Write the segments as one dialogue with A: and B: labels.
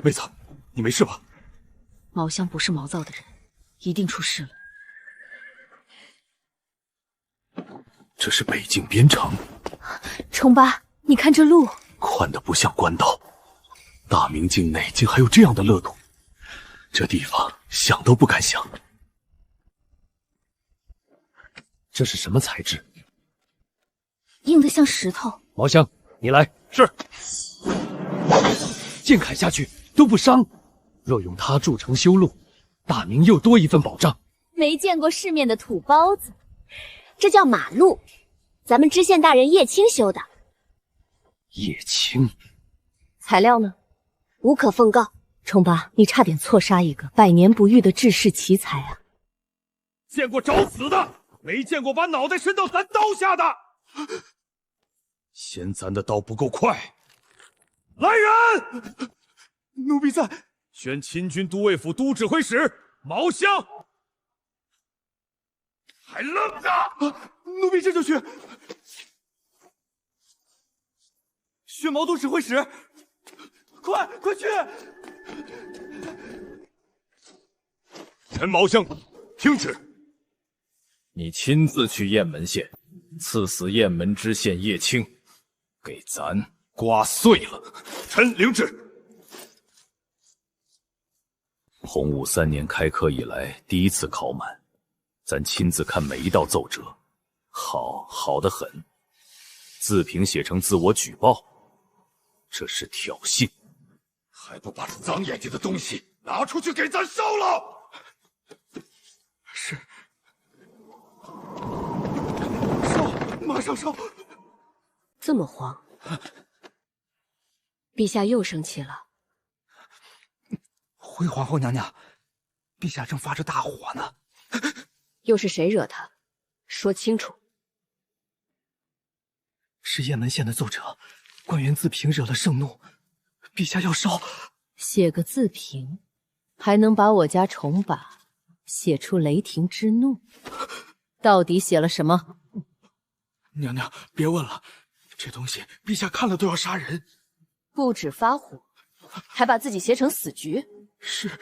A: 妹子，你没事吧？
B: 毛香不是毛躁的人，一定出事了。
A: 这是北境边城，
B: 冲八，你看这路
A: 宽的不像官道。大明境内竟还有这样的乐土，这地方想都不敢想。这是什么材质？
B: 硬得像石头。
C: 毛香，你来。
A: 是。
C: 剑砍下去都不伤，若用它筑城修路，大明又多一份保障。
B: 没见过世面的土包子，
D: 这叫马路，咱们知县大人叶青修的。
C: 叶青，
D: 材料呢？无可奉告。
B: 冲八，你差点错杀一个百年不遇的治世奇才啊！
E: 见过找死的，没见过把脑袋伸到咱刀下的。嫌咱的刀不够快，来人！
A: 奴婢在。
E: 宣亲军都尉府都指挥使毛香。还愣着？
A: 奴婢这就去。宣毛都指挥使，快去！
E: 陈毛香，听旨。
F: 你亲自去雁门县，赐死雁门知县叶青，给咱刮碎了。
E: 臣领旨。
F: 洪武3年开科以来第一次考满，咱亲自看每一道奏折，好得很。自评写成自我举报，这是挑衅。
E: 还不把这脏眼睛的东西拿出去给咱烧了！
A: 是。烧，马上烧！
D: 这么慌，陛下又生气了。
A: 回皇后娘娘，陛下正发着大火呢。
D: 又是谁惹他？说清楚。
A: 是雁门县的奏折，官员自评惹了盛怒，陛下要烧。
B: 写个自评，还能把我家重把写出雷霆之怒？到底写了什么？
A: 娘娘，别问了，这东西陛下看了都要杀人。
B: 不止发火，还把自己写成死局。
A: 是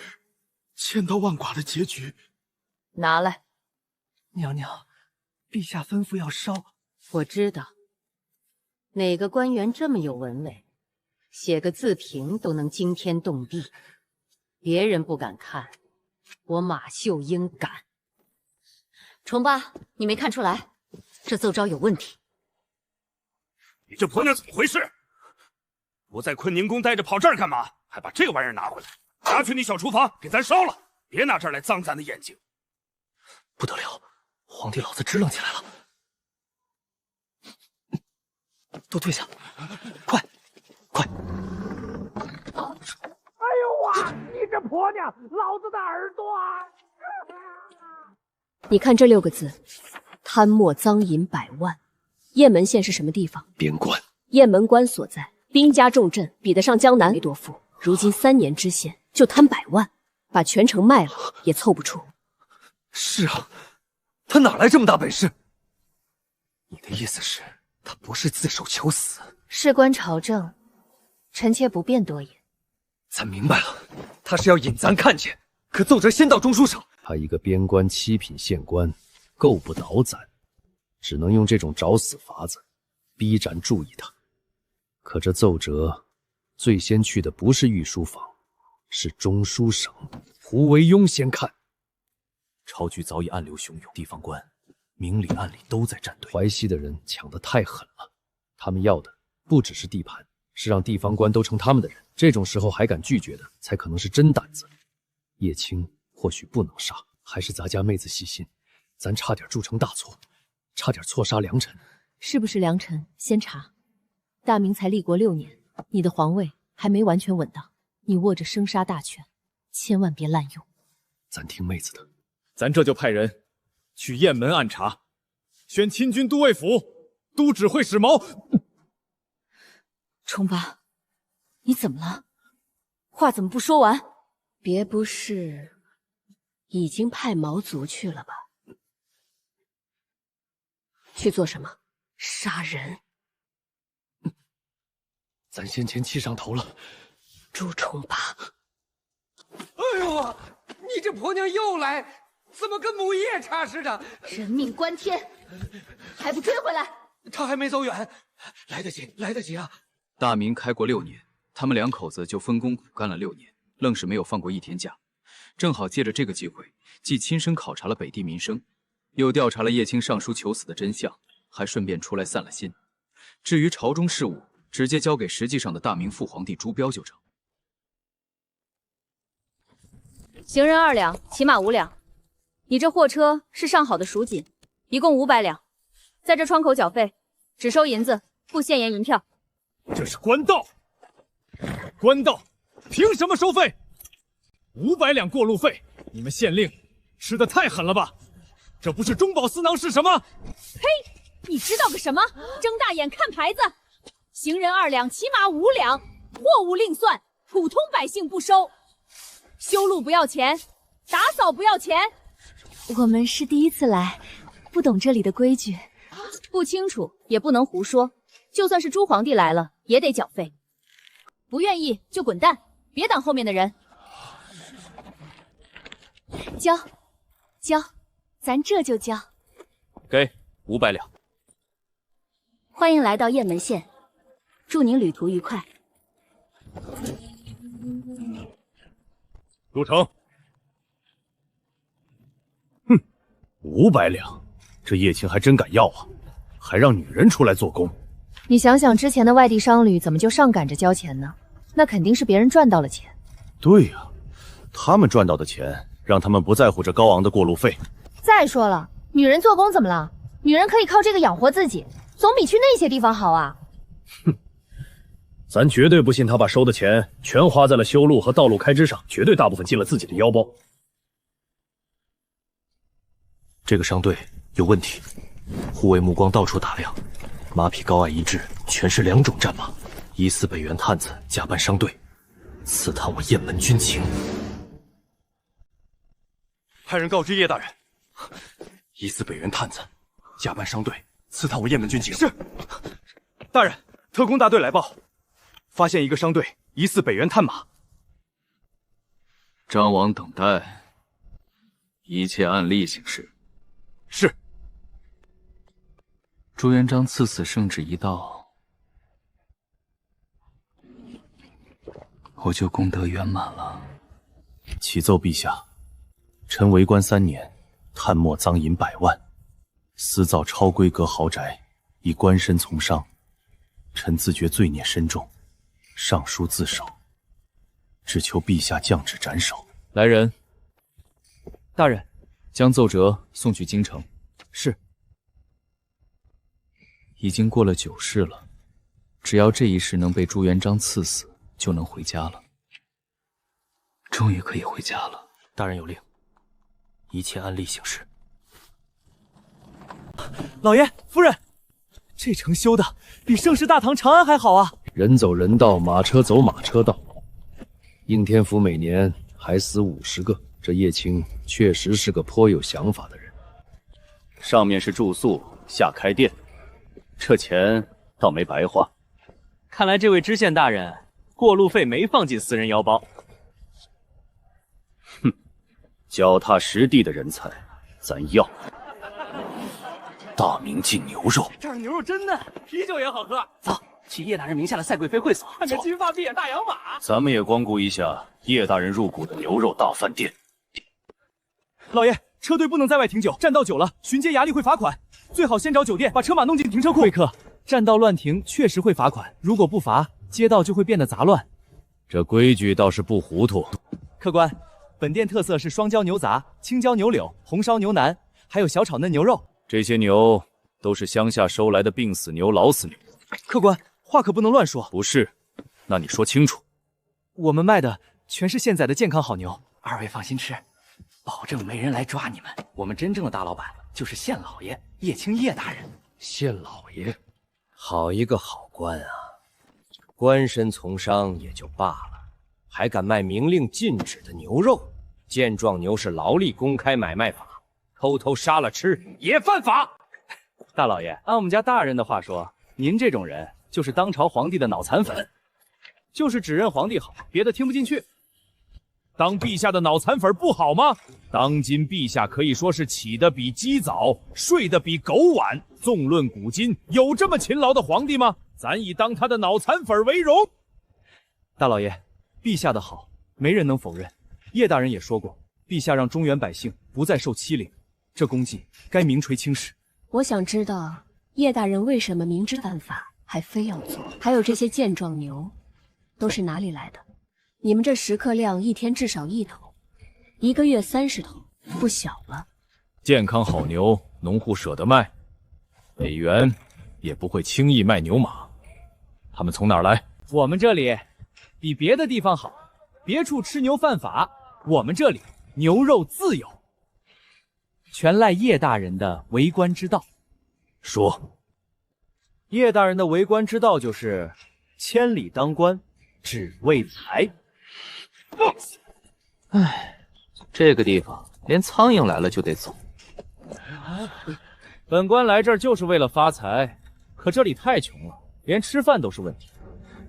A: 千刀万剐的结局。
B: 拿来。
A: 娘娘，陛下吩咐要烧。
B: 我知道，哪个官员这么有文尾，写个自评都能惊天动地，别人不敢看，我马秀英敢。重八，你没看出来这奏章有问题？
E: 你这婆娘怎么回事？不在坤宁宫待着，跑这儿干嘛？还把这玩意儿拿回来，拿去你小厨房给咱烧了，别拿这儿来脏咱的眼睛。
A: 不得了，皇帝老子支棱起来了！都退下，快！
E: 哎呦哇！你这婆娘，老子的耳朵啊！
D: 你看这6个字：贪墨赃银100万。雁门县是什么地方？
A: 边关。
D: 雁门关所在，兵家重镇，比得上江南。梅多夫如今3年知县，就贪100万，把全城卖了也凑不出。
A: 是啊，他哪来这么大本事？你的意思是，他不是自首求死？
B: 事关朝政，臣妾不便多言。
A: 咱明白了，他是要引咱看见，可奏折先到中书省。
C: 他一个边关7品县官，够不倒咱，只能用这种找死法子逼咱注意他。可这奏折最先去的不是御书房，是中书省。胡惟庸先看。
F: 朝局早已暗流汹涌，地方官明里暗里都在站队。
C: 淮西的人抢得太狠了，他们要的不只是地盘，是让地方官都成他们的人。这种时候还敢拒绝的，才可能是真胆子。叶青或许不能杀，还是咱家妹子细心，咱差点铸成大错，差点错杀良臣。
B: 是不是良臣？先查。大明才立国6年，你的皇位还没完全稳当，你握着生杀大权，千万别滥用。
C: 咱听妹子的。
F: 咱这就派人去雁门暗查，宣亲军都尉府都指挥使毛。
B: 重八，你怎么了？话怎么不说完？别不是已经派毛族去了吧？
D: 去做什么？
B: 杀人。
C: 咱先前气上头了。
D: 蛀虫吧。
A: 哎呦，你这婆娘又来，怎么跟母夜叉似的？
D: 人命关天，还不追回来？
A: 他还没走远，来得及，来得及啊！
G: 大明开国6年，他们2口子就分工苦干了6年，愣是没有放过一天假。正好借着这个机会，既亲身考察了北地民生，又调查了叶青上书求死的真相，还顺便出来散了心。至于朝中事务，直接交给实际上的大明父皇帝朱标就成。
H: 行人2两，骑马5两。你这货车是上好的蜀锦，一共500两，在这窗口缴费，只收银子，不现银银票。
E: 这是官道，官道凭什么收费？500两过路费，你们县令吃的太狠了吧？这不是中饱私囊是什么？
H: 呸！你知道个什么？睁大眼看牌子！行人2两，骑马5两，货物另算，普通百姓不收。修路不要钱，打扫不要钱。
D: 我们是第一次来，不懂这里的规矩，
H: 不清楚也不能胡说。就算是朱皇帝来了，也得缴费。不愿意就滚蛋，别挡后面的人。
D: 交，咱这就交。
F: 给500两。
D: 欢迎来到雁门县，祝您旅途愉快。
E: 入城。
F: 500两，这叶青还真敢要啊！还让女人出来做工。
H: 你想想之前的外地商旅怎么就上赶着交钱呢？那肯定是别人赚到了钱。
F: 对呀，他们赚到的钱，让他们不在乎这高昂的过路费。
H: 再说了，女人做工怎么了？女人可以靠这个养活自己，总比去那些地方好啊！
C: 哼，咱绝对不信他把收的钱全花在了修路和道路开支上，绝对大部分进了自己的腰包。
F: 这个商队有问题，护卫目光到处打量，马匹高矮一致，全是2种战马，疑似北原探子假扮商队，刺探我雁门军情。
A: 派人告知叶大人，
F: 疑似北原探子假扮商队，刺探我雁门军情。
A: 是，大人，特工大队来报，发现一个商队疑似北原探马。
G: 张王等待，一切按例行事。
A: 是。
G: 朱元璋赐死圣旨一到，我就功德圆满了。
F: 启奏陛下，臣为官3年，探没赃银100万，私造超规格豪宅，以官身从商，臣自觉罪孽深重，上书自首，只求陛下降旨斩首。
G: 来人，
A: 大人。
G: 将奏折送去京城。
A: 是。
G: 已经过了9世了，只要这一世能被朱元璋赐死，就能回家了。终于可以回家了。
F: 大人有令，一切按例行事。
A: 老爷、夫人，这城修的比盛世大唐长安还好啊！
C: 人走人道，马车走马车道。应天府每年还死50个。 这叶青确实是个颇有想法的人。
F: 上面是住宿，下开店，这钱倒没白花。
I: 看来这位知县大人过路费没放进私人腰包。
F: 哼，脚踏实地的人才，咱要。大明进牛肉，
I: 这儿牛肉真嫩，啤酒也好喝。
A: 走，去叶大人名下的赛贵妃会所，
I: 看这金发碧眼大洋马。
F: 咱们也光顾一下叶大人入股的牛肉大饭店。
A: 老爷，车队不能在外停酒，站到久了，巡街衙吏会罚款。最好先找酒店，把车马弄进停车库。会客，占道乱停确实会罚款，如果不罚，街道就会变得杂乱。
C: 这规矩倒是不糊涂。
A: 客官，本店特色是双椒牛杂、青椒牛柳、红烧牛腩，还有小炒嫩牛肉。
C: 这些牛都是乡下收来的病死牛、老死牛。
A: 客官，话可不能乱说。
C: 不是，那你说清楚。
A: 我们卖的全是现宰的健康好牛。
I: 2位放心吃。 保证没人来抓你们。我们真正的大老板就是县老爷叶青叶大人。
C: 县老爷，
J: 好一个好官啊！官身从商也就罢了，还敢卖明令禁止的牛肉。健壮牛是劳力公开买卖法，偷偷杀了吃也犯法。
I: 大老爷，按我们家大人的话说，您这种人就是当朝皇帝的脑残粉。
A: 就是只认皇帝好，别的听不进去。
E: 当陛下的脑残粉不好吗？当今陛下可以说是起得比鸡早，睡得比狗晚。纵论古今，有这么勤劳的皇帝吗？咱以当他的脑残粉为荣。
A: 大老爷，陛下的好，没人能否认。叶大人也说过，陛下让中原百姓不再受欺凌，这功绩该名垂青史。
D: 我想知道叶大人为什么明知犯法还非要做？还有这些健壮牛，都是哪里来的？你们这食客量一天至少1头，1个月30头，不小了。
F: 健康好牛，农户舍得卖，北元也不会轻易卖牛马。他们从哪儿来？
A: 我们这里比别的地方好，别处吃牛犯法，我们这里牛肉自有，全赖叶大人的为官之道。
F: 说，
A: 叶大人的为官之道就是千里当官，只为财。
K: 唉，这个地方连苍蝇来了就得走。
A: 本官来这儿就是为了发财，可这里太穷了，连吃饭都是问题。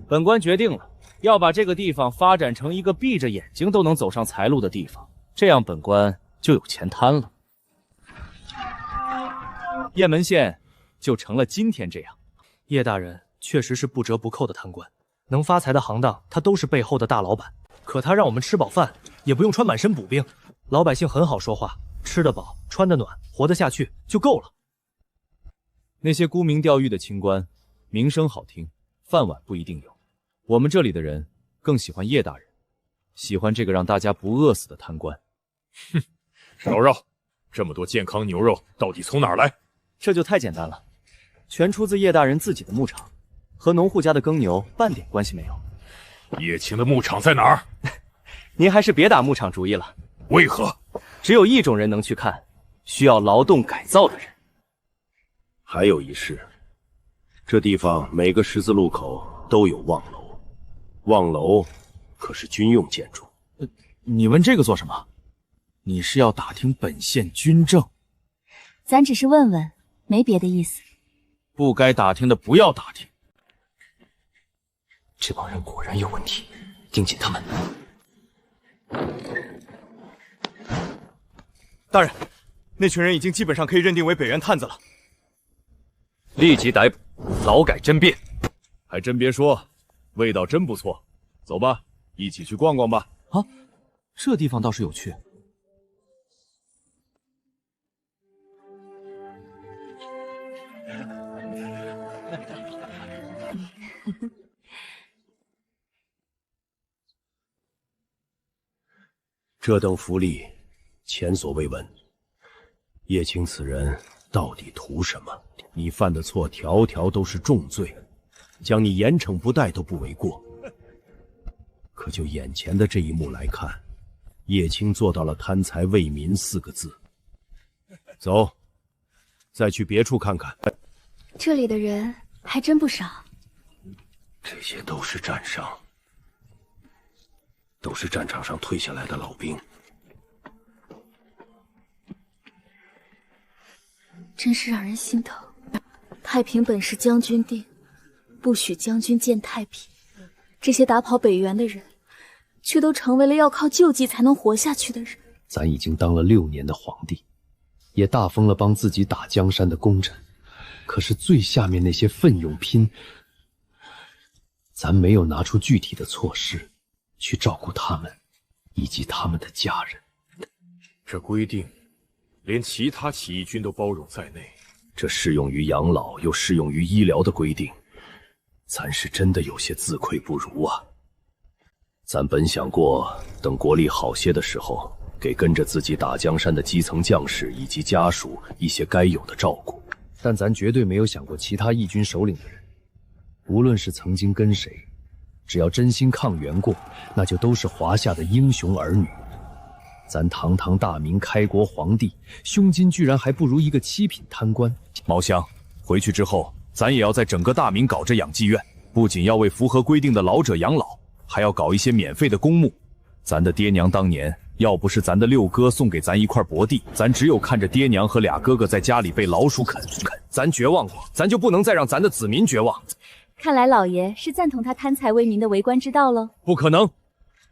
A: 本官决定了，要把这个地方发展成一个闭着眼睛都能走上财路的地方，这样本官就有钱贪了。雁门县就成了今天这样。
C: 叶大人确实是不折不扣的贪官，能发财的行当他都是背后的大老板。可他让我们吃饱饭，也不用穿满身补兵，老百姓很好说话，吃得饱，穿得暖，活得下去就够了。
A: 那些沽名钓誉的清官，名声好听，饭碗不一定有。我们这里的人更喜欢叶大人，喜欢这个让大家不饿死的贪官。
E: 哼，少绕，这么多健康牛肉到底从哪儿来？
A: 这就太简单了，全出自叶大人自己的牧场，和农户家的耕牛半点关系没有。
E: 叶青的牧场在哪儿？
A: 您还是别打牧场主意了。
E: 为何？
A: 只有一种人能去看，需要劳动改造的人。
L: 还有一事，这地方每个十字路口都有望楼，望楼可是军用建筑。
A: 你问这个做什么？你是要打听本县军政？
M: 咱只是问问，没别的意思。
A: 不该打听的不要打听。
C: 这帮人果然有问题，盯紧他们。
A: 大人，那群人已经基本上可以认定为北元探子了。
F: 立即逮捕，劳改甄辩。
E: 还真别说，味道真不错。走吧，一起去逛逛吧。
A: 啊，这地方倒是有趣。
L: 这等福利，前所未闻。叶青此人到底图什么？你犯的错条条都是重罪，将你严惩不贷都不为过。可就眼前的这一幕来看，叶青做到了贪财为民4个字。走，再去别处看看。
M: 这里的人还真不少。
L: 这些都是战伤。都是战场上退下来的老兵，
M: 真是让人心疼。太平本是将军定，不许将军见太平。这些打跑北元的人，却都成为了要靠救济才能活下去的人。
C: 咱已经当了6年的皇帝，也大封了帮自己打江山的功臣，可是最下面那些奋勇拼，咱没有拿出具体的措施去照顾他们以及他们的家人。
E: 这规定连其他起义军都包容在内，
F: 这适用于养老又适用于医疗的规定，咱是真的有些自愧不如啊。咱本想过等国力好些的时候，给跟着自己打江山的基层将士以及家属一些该有的照顾，
C: 但咱绝对没有想过其他义军首领的人，无论是曾经跟谁，只要真心抗元过，那就都是华夏的英雄儿女。咱堂堂大明开国皇帝，胸襟居然还不如一个7品贪官。
F: 毛香，回去之后，咱也要在整个大明搞这养济院，不仅要为符合规定的老者养老，还要搞一些免费的公墓。咱的爹娘当年要不是咱的6哥送给咱一块薄地，咱只有看着爹娘和俩哥哥在家里被老鼠啃，咱绝望过，咱就不能再让咱的子民绝望。
H: 看来老爷是赞同他贪财为民的为官之道喽。
E: 不可能，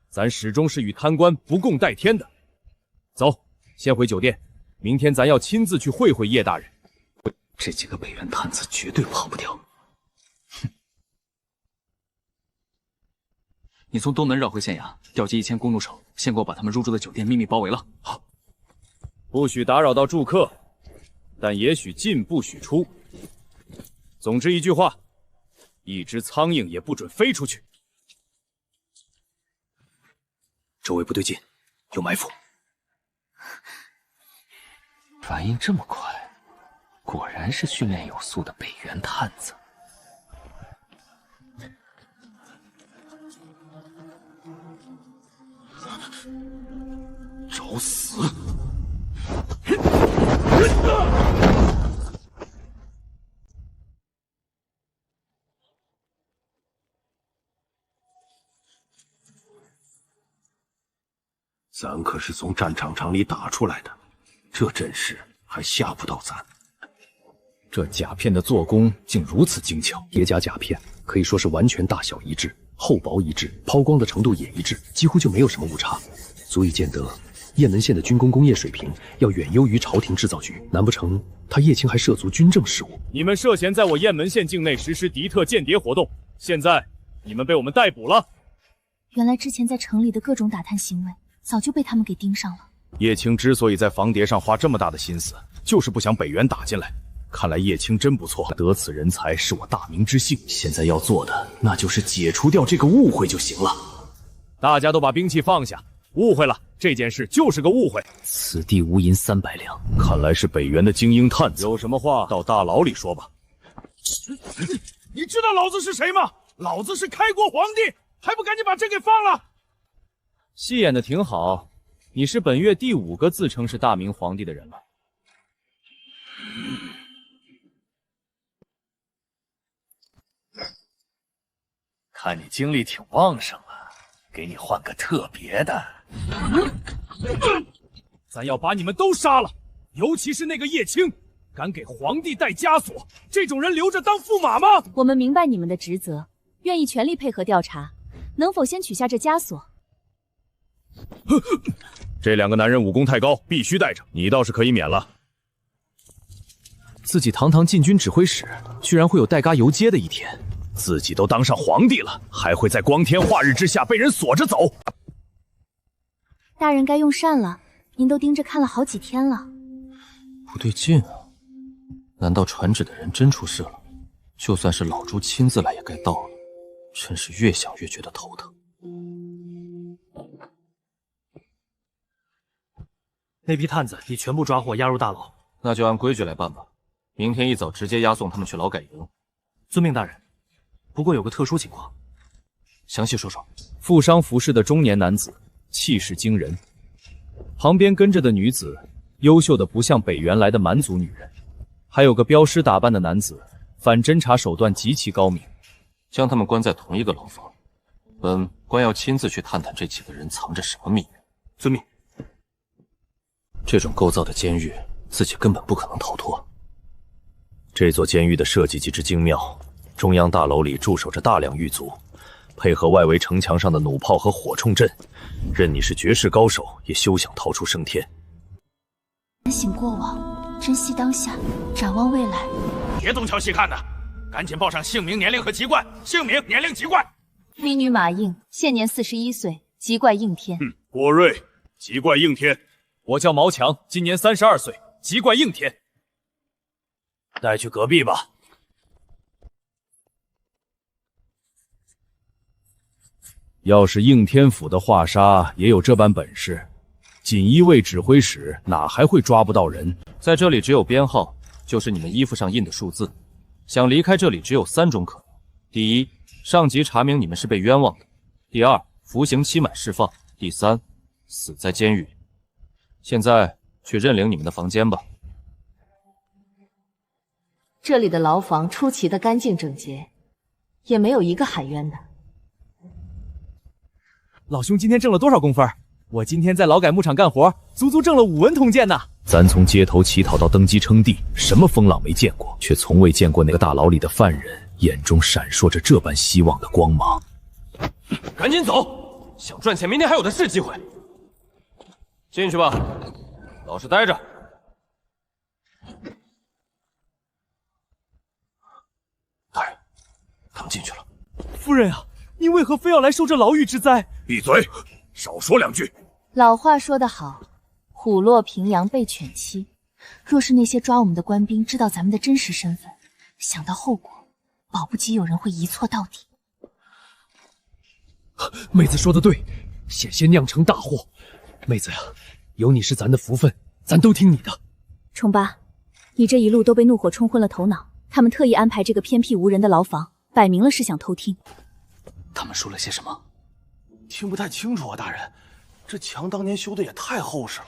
E: 咱始终是与贪官不共戴天的。走，先回酒店，明天咱要亲自去会会叶大人。
G: 这几个北元探子绝对跑不掉。哼！你从东门绕回县衙，调集1000弓弩手，先给我把他们入住的酒店秘密包围了。
E: 好，不许打扰到住客，但也许进不许出。总之一句话，一只苍蝇也不准飞出去。
G: 周围不对劲，有埋伏。
I: 反应这么快，果然是训练有素的北元探子。
F: 找死！
L: 咱可是从战场场里打出来的，这阵势还吓不到咱。
C: 这甲片的做工竟如此精巧，叠加甲片可以说是完全大小一致，厚薄一致，抛光的程度也一致，几乎就没有什么误差，足以见得雁门县的军工工业水平要远优于朝廷制造局。难不成他叶青还涉足军政事务？
E: 你们涉嫌在我雁门县境内实施敌特间谍活动，现在你们被我们逮捕了。
M: 原来之前在城里的各种打探行为，早就被他们给盯上了。
E: 叶青之所以在防谍上花这么大的心思，就是不想北元打进来。看来叶青真不错，得此人才是我大明之幸。
F: 现在要做的，那就是解除掉这个误会就行了。
E: 大家都把兵器放下，误会了，这件事就是个误会。
C: 此地无银300两，
E: 看来是北元的精英探子。有什么话到大牢里说吧。你知道老子是谁吗？老子是开国皇帝，还不赶紧把朕给放了！戏演的挺好，你是本月第5个自称是大明皇帝的人了。
I: 看你精力挺旺盛啊，给你换个特别的。
E: 咱要把你们都杀了，尤其是那个叶青，敢给皇帝戴枷锁，这种人留着当驸马吗？
H: 我们明白你们的职责，愿意全力配合调查，能否先取下这枷锁？
E: 这2个男人武功太高，必须带着，你倒是可以免了。
C: 自己堂堂禁军指挥使，居然会有带嘎游街的一天。
E: 自己都当上皇帝了，还会在光天化日之下被人锁着走？
M: 大人该用膳了，您都盯着看了好几天了。
C: 不对劲啊！难道传旨的人真出事了？就算是老朱亲自来也该到了，真是越想越觉得头疼。
A: 那批探子已全部抓获，押入大牢。
C: 那就按规矩来办吧，明天一早直接押送他们去劳改营。
A: 遵命，大人。不过有个特殊情况，
C: 详细说说。
E: 负伤服侍的中年男子，气势惊人，旁边跟着的女子，优秀的不像北元来的蛮族女人，还有个镖师打扮的男子，反侦查手段极其高明。
C: 将他们关在同一个牢房，本官要亲自去探探这几个人藏着什么秘密。
A: 遵命。
C: 这种构造的监狱，自己根本不可能逃脱。
F: 这座监狱的设计极之精妙，中央大楼里驻守着大量狱卒，配合外围城墙上的弩炮和火铳阵，任你是绝世高手，也休想逃出升天。
M: 反省过往，珍惜当下，展望未来。
E: 别东瞧西看的，赶紧报上姓名、年龄和籍贯。姓名、年龄、籍贯。
H: 民女马应，现年41岁，籍贯应天。
E: 郭瑞，籍贯应天。我叫毛强，今年32岁，籍贯应天。带去隔壁吧。要是应天府的华沙也有这般本事，锦衣卫指挥使哪还会抓不到人？
C: 在这里只有编号，就是你们衣服上印的数字。想离开这里只有3种可能：第一，上级查明你们是被冤枉的；第二，服刑期满释放；第三，死在监狱里。现在去认领你们的房间吧。
B: 这里的牢房出奇的干净整洁，也没有一个喊冤的。
A: 老兄今天挣了多少工分？我今天在劳改牧场干活，足足挣了5文铜剑呢。
F: 咱从街头乞讨到登基称帝，什么风浪没见过，却从未见过那个大牢里的犯人眼中闪烁着这般希望的光芒。
J: 赶紧走，想赚钱，明天还有的是机会。进去吧，老实待着。
L: 大人，他们进去了。
A: 夫人啊，你为何非要来受这牢狱之灾？
F: 闭嘴，少说两句。
M: 老话说得好，虎落平阳被犬欺。若是那些抓我们的官兵知道咱们的真实身份，想到后果，保不齐有人会一错到底。
C: 妹子说的对，险些酿成大祸。妹子呀，有你是咱的福分，咱都听你的。
M: 冲八，你这一路都被怒火冲昏了头脑，他们特意安排这个偏僻无人的牢房，摆明了是想偷听。
I: 他们说了些什么？
L: 听不太清楚啊，大人。这墙当年修的也太厚实了。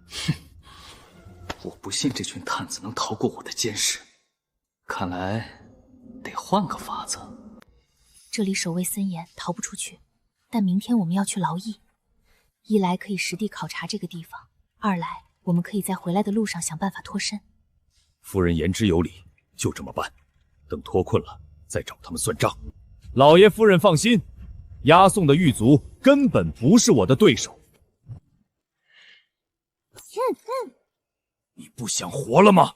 I: 哼，我不信这群探子能逃过我的监视，看来得换个法子。
M: 这里守卫森严，逃不出去。但明天我们要去劳役，一来可以实地考察这个地方，二来我们可以在回来的路上想办法脱身。
F: 夫人言之有理，就这么办。等脱困了，再找他们算账。
E: 老爷夫人放心，押送的狱卒根本不是我的对手。
F: 你不想活了吗？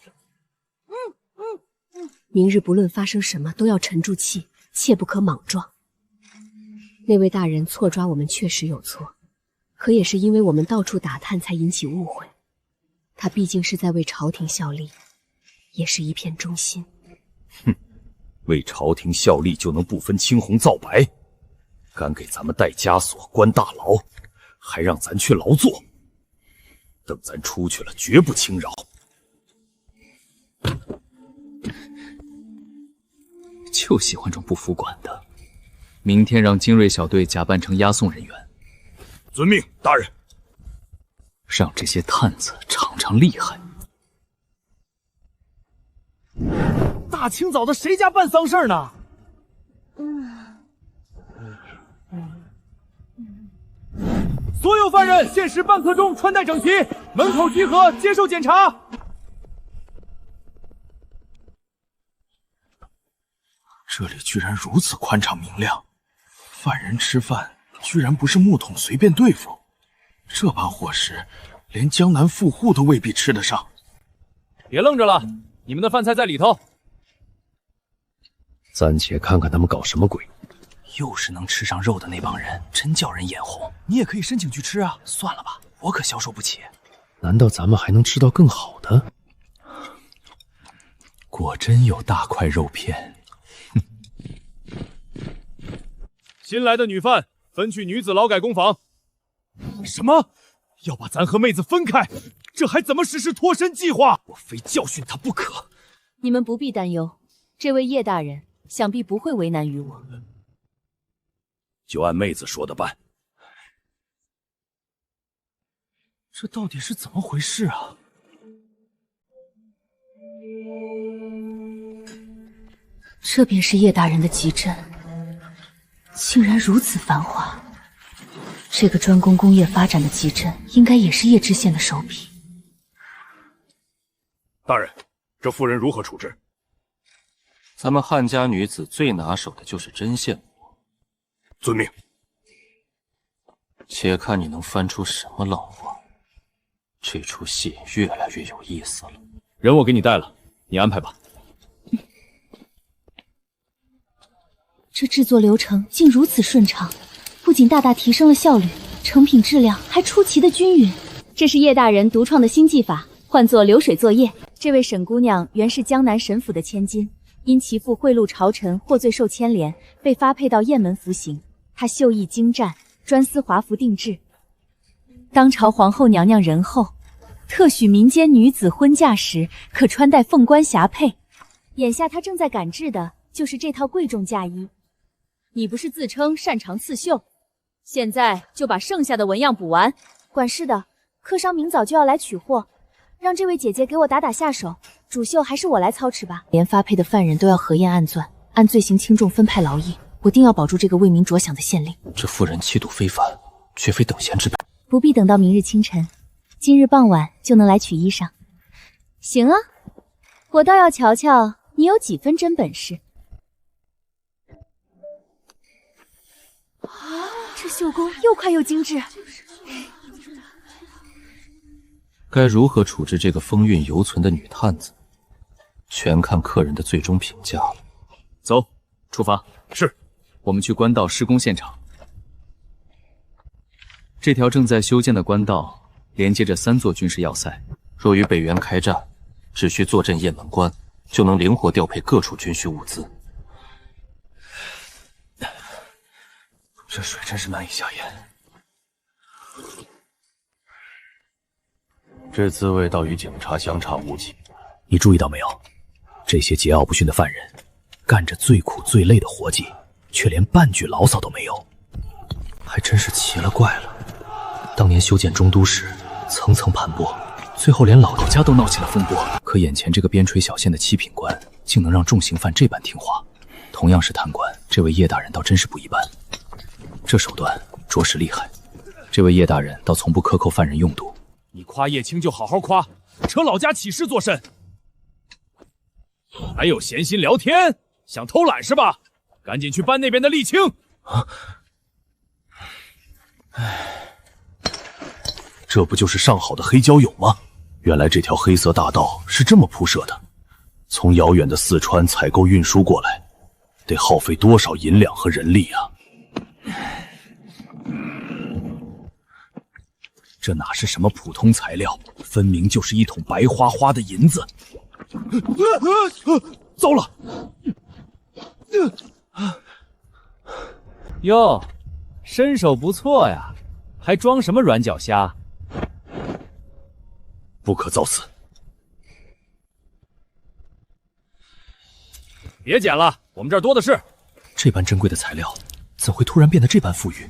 D: 明日不论发生什么，都要沉住气，切不可莽撞。那位大人错抓我们确实有错，可也是因为我们到处打探才引起误会。他毕竟是在为朝廷效力，也是一片忠心。
F: 哼，为朝廷效力就能不分青红皂白？敢给咱们戴枷锁、关大牢，还让咱去劳作？等咱出去了，绝不轻饶。
G: 就喜欢这种不服管的。明天让精锐小队假扮成押送人员。
F: 遵命，大人。
G: 让这些探子尝尝厉害。
A: 大清早的，谁家办丧事呢？所有犯人限时半刻钟穿戴整齐，门口集合，接受检查。
L: 这里居然如此宽敞明亮，犯人吃饭居然不是木桶随便对付，这般伙食，连江南富户都未必吃得上。
E: 别愣着了，你们的饭菜在里头。
C: 暂且看看他们搞什么鬼。
I: 又是能吃上肉的那帮人，真叫人眼红。
A: 你也可以申请去吃啊。
I: 算了吧，我可消受不起。
C: 难道咱们还能吃到更好的？
G: 果真有大块肉片。
E: 新来的女犯分去女子劳改工房。什么？要把咱和妹子分开？这还怎么实施脱身计划？我非教训她不可。
M: 你们不必担忧，这位叶大人想必不会为难于我。
F: 就按妹子说的办。
A: 这到底是怎么回事啊？
M: 这便是叶大人的集镇，竟然如此繁华。这个专攻工业发展的集镇，应该也是叶知县的手笔。
F: 大人，这妇人如何处置？
K: 咱们汉家女子最拿手的就是针线活。
F: 遵命。
K: 且看你能翻出什么浪花。这出戏越来越有意思了。
E: 人我给你带了，你安排吧。
M: 这制作流程竟如此顺畅，不仅大大提升了效率，成品质量还出奇的均匀。这是叶大人独创的新技法，唤作流水作业。这位沈姑娘原是江南沈府的千金，因其父贿赂朝臣获罪受牵连，被发配到雁门服刑。她绣艺精湛，专司华服定制。当朝皇后娘娘仁厚，特许民间女子婚嫁时可穿戴凤冠霞帔。眼下她正在赶制的就是这套贵重嫁衣。你不是自称擅长刺绣，现在就把剩下的纹样补完。管事的，客商明早就要来取货，让这位姐姐给我打下手，主绣还是我来操持吧。连发配的犯人都要核验案钻，按罪行轻重分派劳役，我定要保住这个为民着想的县令。
I: 这妇人气度非凡，绝非等闲之辈。
M: 不必等到明日清晨，今日傍晚就能来取衣裳。行啊，我倒要瞧瞧你有几分真本事，这绣工又快又精致。
I: 该如何处置这个风韵犹存的女探子，全看客人的最终评价了。
G: 走，出发。
E: 是，
G: 我们去官道施工现场。这条正在修建的官道连接着3座军事要塞，
I: 若与北元开战，只需坐镇雁门关，就能灵活调配各处军需物资。这水真是难以下咽。
L: 这滋味倒与警察相差无几。
C: 你注意到没有？这些桀骜不驯的犯人，干着最苦最累的活计，却连半句牢骚都没有。还真是奇了怪了。当年修建中都时，层层盘剥，最后连老家都闹起了风波。
G: 可眼前这个边陲小县的7品官，竟能让重刑犯这般听话。同样是贪官，这位叶大人倒真是不一般，这手段着实厉害。这位叶大人倒从不克扣犯人用度。
E: 你夸叶青就好好夸，扯老家起事做甚？还有闲心聊天，想偷懒是吧？赶紧去搬那边的沥青。
L: 这不就是上好的黑蛟蛹吗？原来这条黑色大道是这么铺设的，从遥远的四川采购运输过来，得耗费多少银两和人力啊！
E: 这哪是什么普通材料，分明就是一桶白花花的银子。糟了！
A: 哟，身手不错呀，还装什么软脚虾？
L: 不可造次！
E: 别捡了，我们这儿多的是。
C: 这般珍贵的材料，怎会突然变得这般富裕？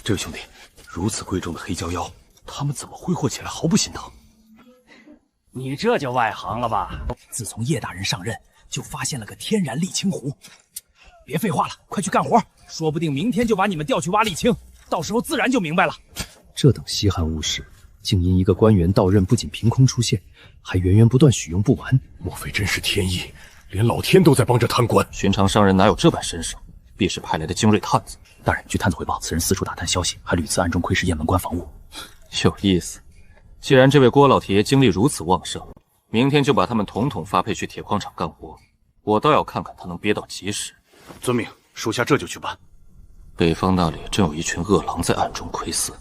L: 这位兄弟，如此贵重的黑蛟妖，他们怎么挥霍起来毫不心疼？
A: 你这就外行了吧？自从叶大人上任，就发现了个天然沥青湖。别废话了，快去干活，说不定明天就把你们调去挖沥青，到时候自然就明白了。
C: 这等稀罕物事，竟因一个官员到任不仅凭空出现，还源源不断许用不完。
L: 莫非真是天意？连老天都在帮着贪官？
I: 寻常商人哪有这般身手？必是派来的精锐探子。
C: 大人，据探子回报，此人四处打探消息，还屡次暗中窥视雁门关防务。
I: 有意思。既然这位郭老铁爷精力如此旺盛，明天就把他们统统发配去铁矿场干活，我倒要看看他能憋到几时。
L: 遵命，属下这就去办。
I: 北方那里正有一群恶狼在暗中窥伺，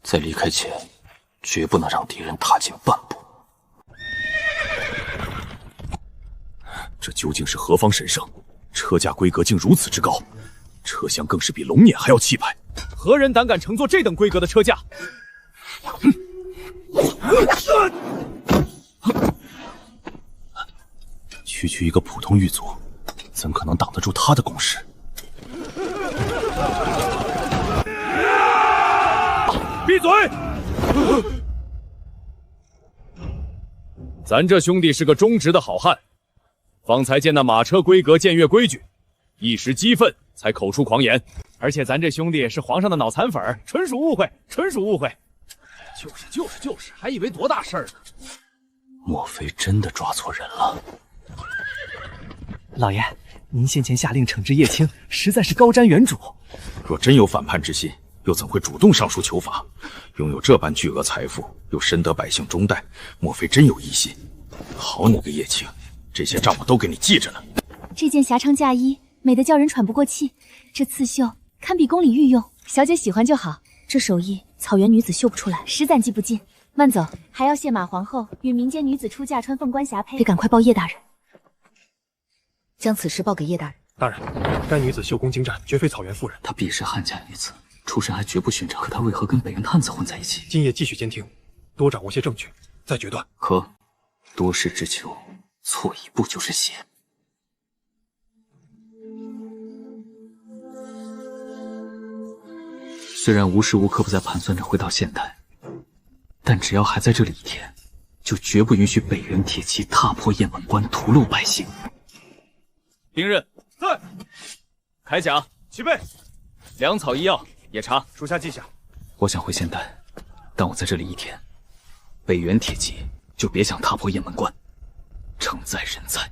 I: 在离开前，绝不能让敌人踏进半步。
L: 这究竟是何方神圣？车架规格竟如此之高，车厢更是比龙辇还要气派。
E: 何人胆敢乘坐这等规格的车架？
L: 区一个普通狱卒，怎可能挡得住他的攻势？
E: 闭嘴！咱这兄弟是个忠直的好汉，方才见那马车规格僭越规矩，一时激愤才口出狂言。
A: 而且咱这兄弟是皇上的脑残粉，纯属误会，纯属误会。
E: 就是，还以为多大事儿呢。
L: 莫非真的抓错人了？
A: 老爷，您先前下令惩治叶青，实在是高瞻远瞩。
F: 若真有反叛之心，又怎会主动上书求罚？拥有这般巨额财富，又深得百姓忠待，莫非真有异心？好你个叶青，这些账我都给你记着呢。
M: 这件狭长嫁衣美得叫人喘不过气，这刺绣堪比宫里御用，小姐喜欢就好。这手艺草原女子绣不出来，实攒记不尽。慢走，还要谢马皇后与民间女子出嫁穿凤冠霞帔，得赶快报叶大人。
B: 将此事报给叶大人。
N: 大人，该女子绣工精湛，绝非草原妇人。
I: 她必是汉家女子，出身还绝不寻常。可她为何跟北元探子混在一起？
N: 今夜继续监听，多掌握些证据，再决断。
I: 可多事之秋，错一步就是血。虽然无时无刻不在盘算着回到现代，但只要还在这里一天，就绝不允许北元铁骑踏破雁门关，屠戮百姓。
G: 兵刃
E: 在，
G: 铠甲
E: 齐备，
G: 粮草医药也查。
E: 属下记下。
G: 我想回现代，但我在这里一天，北元铁骑就别想踏破雁门关。城在人在，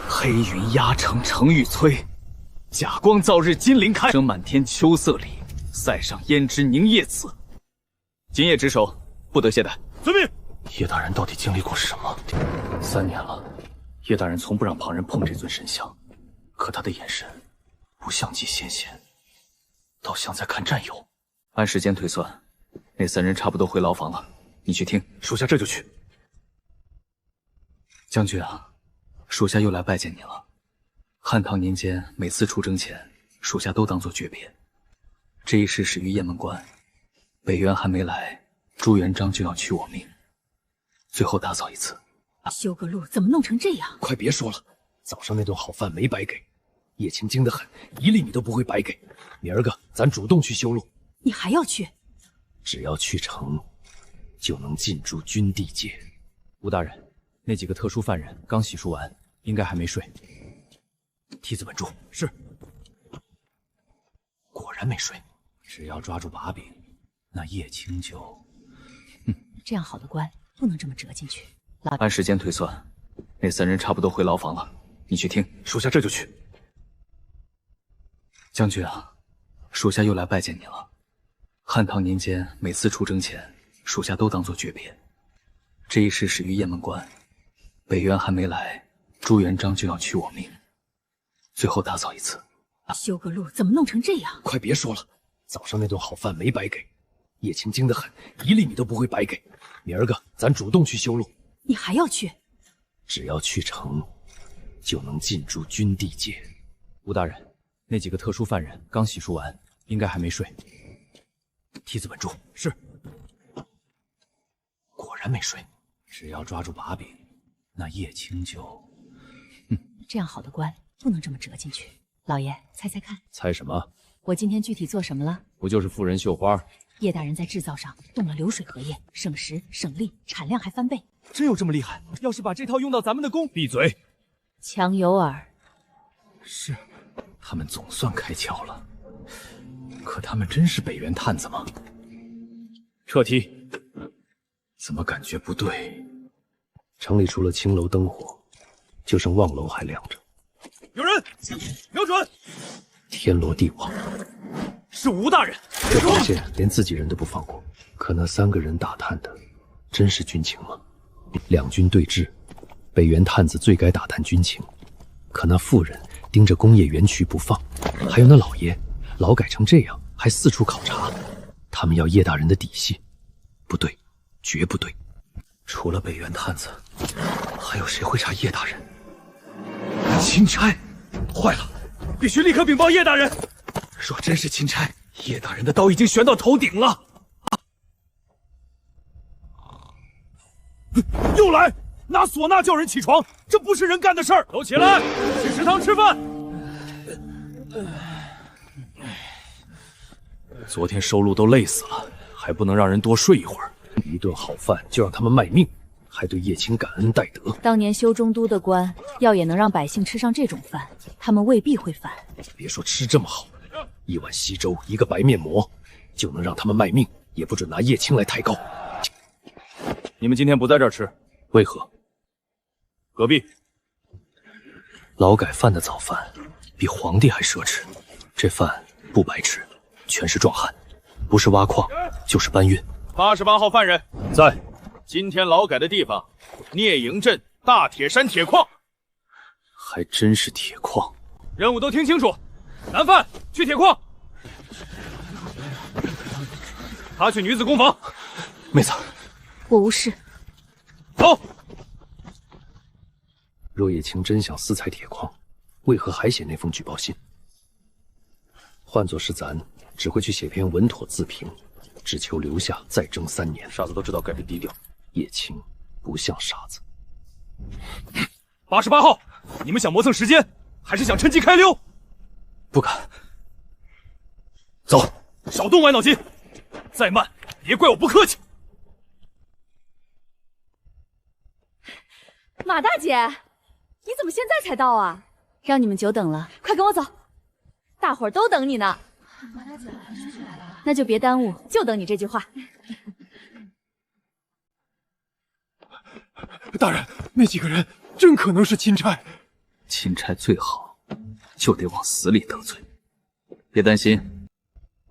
G: 黑云压城，城欲摧。甲光照日金鳞开，生满天秋色里，塞上胭脂凝夜紫。今夜值守，不得懈怠。
E: 遵命。
K: 叶大人到底经历过什么？3年了，叶大人从不让旁人碰这尊神像，可他的眼神不像极先贤，倒像在看战友。
G: 按时间推算，那3人差不多回牢房了。你去听。
N: 属下这就去。
G: 将军啊，属下又来拜见你了。汉唐年间，每次出征前，属下都当作诀别。这一事始于雁门关，北元还没来，朱元璋就要取我命，最后打扫一次。
H: 修个路怎么弄成这样？
C: 快别说了，早上那顿好饭没白给，叶青精得很，1粒米都不会白给。明儿个咱主动去修路。
H: 你还要去？
C: 只要去城，就能进驻军地界。
A: 吴大人，那几个特殊犯人刚洗漱完，应该还没睡。
C: 梯子稳住。
A: 是。
C: 果然没睡。
A: 只要抓住把柄，那叶青就……
H: 这样好的官不能这么折进去。
G: 按时间推算，那3人差不多回牢房了。你去听。
N: 属下这就去。
G: 将军啊，属下又来拜见你了。汉唐年间，每次出征前，属下都当作诀别。这一事始于雁门关，北元还没来，朱元璋就要取我命，最后打扫一次。
H: 修个路怎么弄成这样？
C: 快别说了，早上那顿好饭没白给，叶青精得很，1粒米都不会白给。明儿个咱主动去修路。
H: 你还要去？
C: 只要去城，就能进驻军地界。
A: 吴大人，那几个特殊犯人刚洗漱完，应该还没睡。
C: 梯子稳住。
A: 是。
C: 果然没睡。
A: 只要抓住把柄，那叶青就……
H: 这样好的官不能这么折进去。老爷，猜猜看。
C: 猜什么？
H: 我今天具体做什么了？
C: 不就是妇人绣花？
H: 叶大人在制造上动了流水荷叶，省时省力，产量还翻倍。
A: 真有这么厉害？要是把这套用到咱们的宫……
E: 闭嘴！
H: 强有耳。
C: 是，他们总算开窍了。可他们真是北元探子吗？
E: 撤梯。
C: 怎么感觉不对？城里除了青楼灯火，就剩望楼还亮着。
E: 有人，瞄准！
C: 天罗地网。
E: 是吴大人。
C: 这宝剑连自己人都不放过。可那3个人打探的，真是军情吗？两军对峙，北元探子最该打探军情。可那妇人盯着工业园区不放，还有那老爷劳改成这样，还四处考察。他们要叶大人的底细，不对，绝不对。除了北元探子，还有谁会查叶大人？钦差，坏了，
E: 必须立刻禀报叶大人。
C: 若真是钦差，叶大人的刀已经悬到头顶了。
E: 又来，拿唢呐叫人起床，这不是人干的事儿。都起来，去食堂吃饭。
C: 昨天收路都累死了，还不能让人多睡一会儿。一顿好饭就让他们卖命，还对叶青感恩戴德。
H: 当年修中都的官，要也能让百姓吃上这种饭，他们未必会反。
C: 别说吃这么好，一碗稀粥，一个白面馍，就能让他们卖命，也不准拿叶青来抬高。
E: 你们今天不在这儿吃，
C: 为何？
E: 隔壁
C: 劳改犯的早饭比皇帝还奢侈，这饭不白吃，全是壮汉，不是挖矿就是搬运。
E: 88号犯人
C: 在。
E: 今天劳改的地方，聂营镇大铁山铁矿。
C: 还真是铁矿。
E: 任务都听清楚，男犯去铁矿，他去女子工房。
C: 妹子，
H: 我无事。
E: 走。
C: 若叶青真想私采铁矿，为何还写那封举报信？换作是咱，只会去写篇稳妥自评，只求留下再征3年。
E: 傻子都知道该被低调。
C: 叶青不像傻子。
E: 88号，你们想磨蹭时间，还是想趁机开溜？
C: 不敢。走，
E: 少动歪脑筋，再慢别怪我不客气。
H: 马大姐，你怎么现在才到啊？让你们久等了，快跟我走，大伙儿都等你呢。马大姐，叔叔来了，那就别耽误，就等你这句话。
N: 大人，那几个人真可能是钦差。
G: 钦差最好，就得往死里得罪。别担心，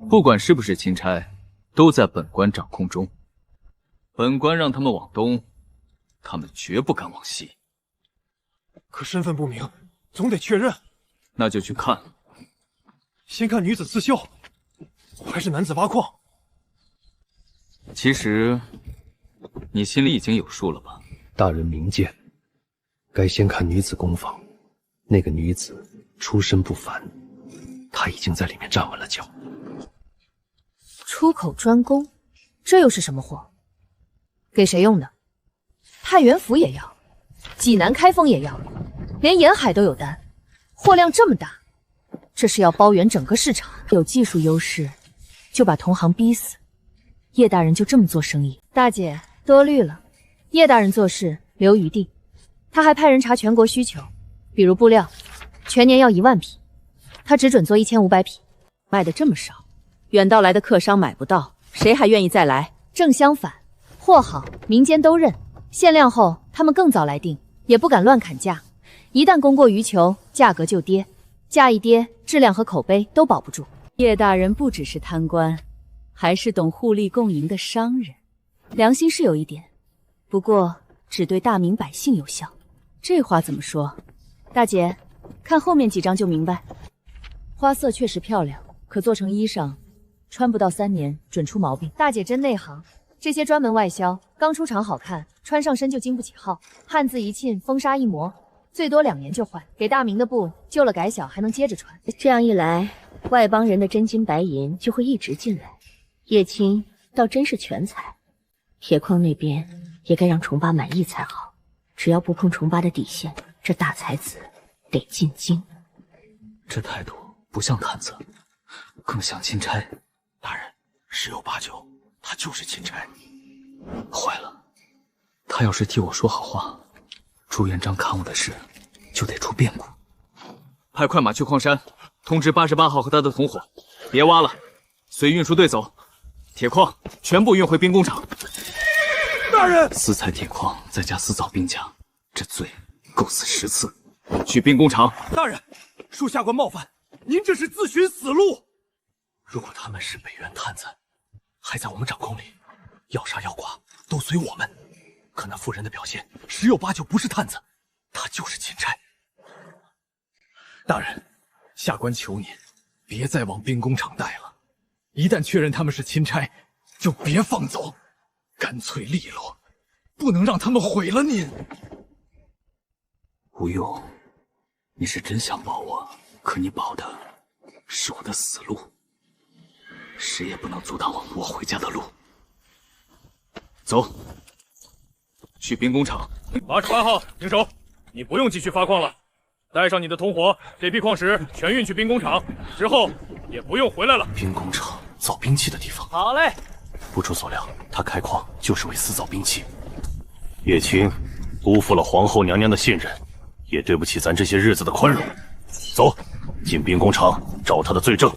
G: 不管是不是钦差，都在本官掌控中。本官让他们往东，他们绝不敢往西。
N: 可身份不明，总得确认。
G: 那就去看。
N: 先看女子刺绣，还是男子挖矿？
G: 其实，你心里已经有数了吧？
C: 大人明鉴，该先看女子工坊。那个女子出身不凡，她已经在里面站稳了脚。
H: 出口专攻，这又是什么货？给谁用的？太原府也要，济南开封也要，连沿海都有单，货量这么大，这是要包圆整个市场。有技术优势，就把同行逼死。叶大人就这么做生意？大姐多虑了，叶大人做事留余地。他还派人查全国需求，比如布料，全年要1万匹，他只准做1500匹，卖的这么少，远道来的客商买不到，谁还愿意再来？正相反，货好，民间都认，限量后他们更早来订，也不敢乱砍价。一旦供过于求，价格就跌，价一跌，质量和口碑都保不住。叶大人不只是贪官，还是懂互利共赢的商人，良心是有一点，不过只对大明百姓有效。这话怎么说？大姐，看后面几张就明白。花色确实漂亮，可做成衣裳，穿不到3年准出毛病。大姐真内行，这些专门外销，刚出厂好看，穿上身就经不起耗。汉字一沁，风沙一磨，最多2年就坏。给大明的布旧了改小，还能接着穿。
D: 这样一来，外邦人的真金白银就会一直进来。叶青倒真是全才，铁矿那边也该让重八满意才好。只要不碰重八的底线，这大才子得进京。
I: 这态度不像探子，更像钦差。
K: 大人，十有八九，他就是钦差。
I: 坏了，他要是替我说好话，朱元璋看我的事就得出变故。
G: 派快马去矿山，通知88号和他的同伙，别挖了，随运输队走，铁矿全部运回兵工厂。
N: 大人，
I: 私采铁矿再加私造兵甲，这罪够死10次。
G: 去兵工厂。
N: 大人，属下官冒犯，您这是自寻死路。
K: 如果他们是北元探子，还在我们掌控里，要杀要剐都随我们。可那妇人的表现10有8九不是探子，他就是钦差。大人，下官求您，别再往兵工厂带了。一旦确认他们是钦差，就别放走。干脆利落，不能让他们毁了您。
I: 吴用，你是真想保我，可你保的是我的死路，谁也不能阻挡我回家的路。
G: 走，去兵工厂。
E: 88号，停手！你不用继续发矿了，带上你的同伙，这批矿石全运去兵工厂，之后也不用回来了。
K: 兵工厂造兵器的地方。
A: 好嘞。
K: 不出所料，他开矿就是为私造兵器。
L: 叶青辜负了皇后娘娘的信任，也对不起咱这些日子的宽容。走，进兵工厂找他的罪证。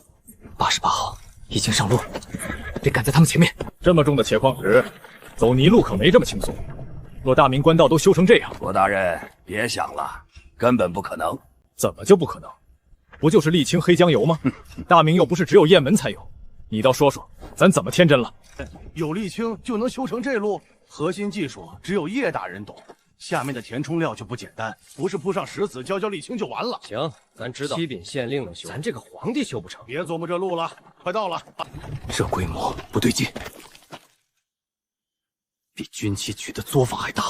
K: 88号已经上路，得赶在他们前面。
E: 这么重的铁矿石，走泥路可没这么轻松。若大明官道都修成这样，
L: 罗大人别想了，根本不可能。
E: 怎么就不可能？不就是沥青黑酱油吗？大明又不是只有雁门才有，你倒说说，咱怎么天真了？
O: 有沥青就能修成这路？核心技术只有叶大人懂，下面的填充料就不简单，不是铺上石子浇沥青就完了。
J: 行，咱知道七品县令能修，咱这个皇帝修不成。
O: 别琢磨这路了，快到了。
K: 这规模不对劲，比军器局的作坊还大。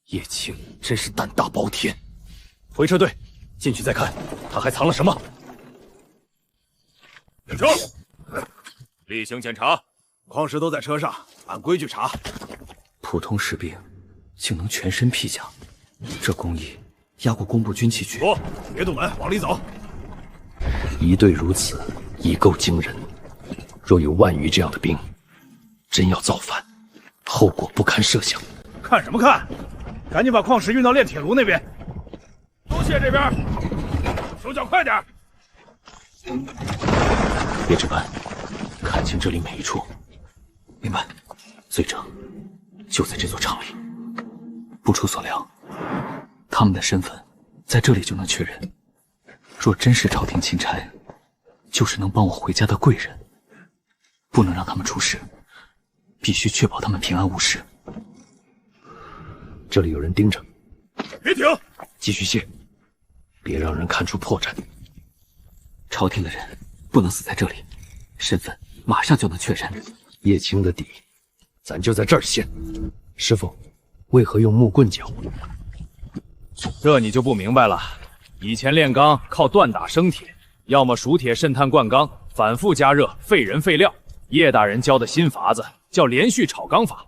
K: 叶青真是胆大包天。回车队，进去再看，他还藏了什么？
E: 停车！例行检查，
O: 矿石都在车上，按规矩查。
I: 普通士兵竟能全身披甲，这工艺压过工部军器局。
E: 说，别堵门，往里走。
C: 一队如此，已够惊人。若有万余这样的兵，真要造反，后果不堪设想。
E: 看什么看？赶紧把矿石运到炼铁炉那边。都卸这边，手脚快点。
I: 别值班，看清这里每一处。明白。罪证就在这座厂里。不出所料，他们的身份在这里就能确认。若真是朝廷钦差，就是能帮我回家的贵人，不能让他们出事，必须确保他们平安无事。
C: 这里有人盯着，
E: 别停！
C: 继续卸，别让人看出破绽。
I: 朝廷的人不能死在这里，身份马上就能确认。
C: 叶青的底，咱就在这儿卸。师傅，为何用木棍绞？
E: 这你就不明白了。以前炼钢靠锻打生铁，要么熟铁渗碳灌钢，反复加热，费人费料。叶大人教的新法子叫连续炒钢法，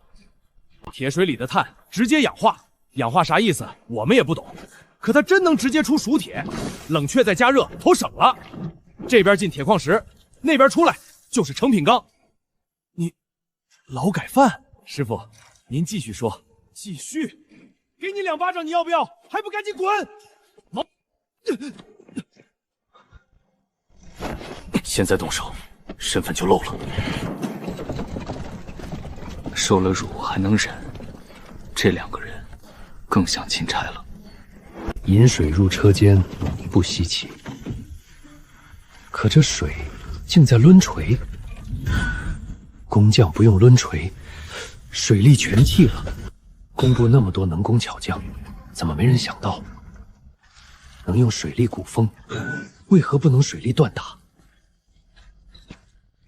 E: 铁水里的碳直接氧化。氧化啥意思？我们也不懂。可它真能直接出熟铁，冷却再加热，头省了。这边进铁矿石，那边出来就是成品钢。你劳改犯，师傅，您继续说，继续。给你2巴掌，你要不要？还不赶紧滚！毛，
F: 现在动手，身份就露了。
I: 受了辱还能忍，这2个人更像钦差了。
C: 引水入车间不稀奇，可这水竟在抡锤。工匠不用抡锤，水力全弃了。工部那么多能工巧匠，怎么没人想到能用水力鼓风？为何不能水力锻打？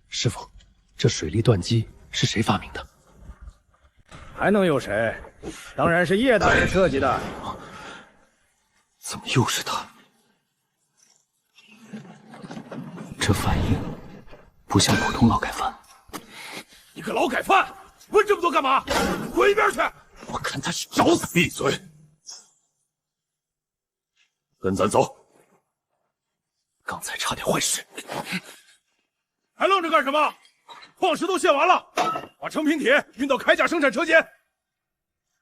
C: 师傅，这水力锻机是谁发明的？
E: 还能有谁？当然是叶大人设计的。
I: 怎么又是他？这反应不像普通劳改犯。
E: 你个劳改犯，问这么多干嘛？滚一边去！
I: 我看他是
F: 找死！闭嘴！跟咱走。
I: 刚才差点坏事。
E: 还愣着干什么？矿石都卸完了，把成品铁运到铠甲生产车间。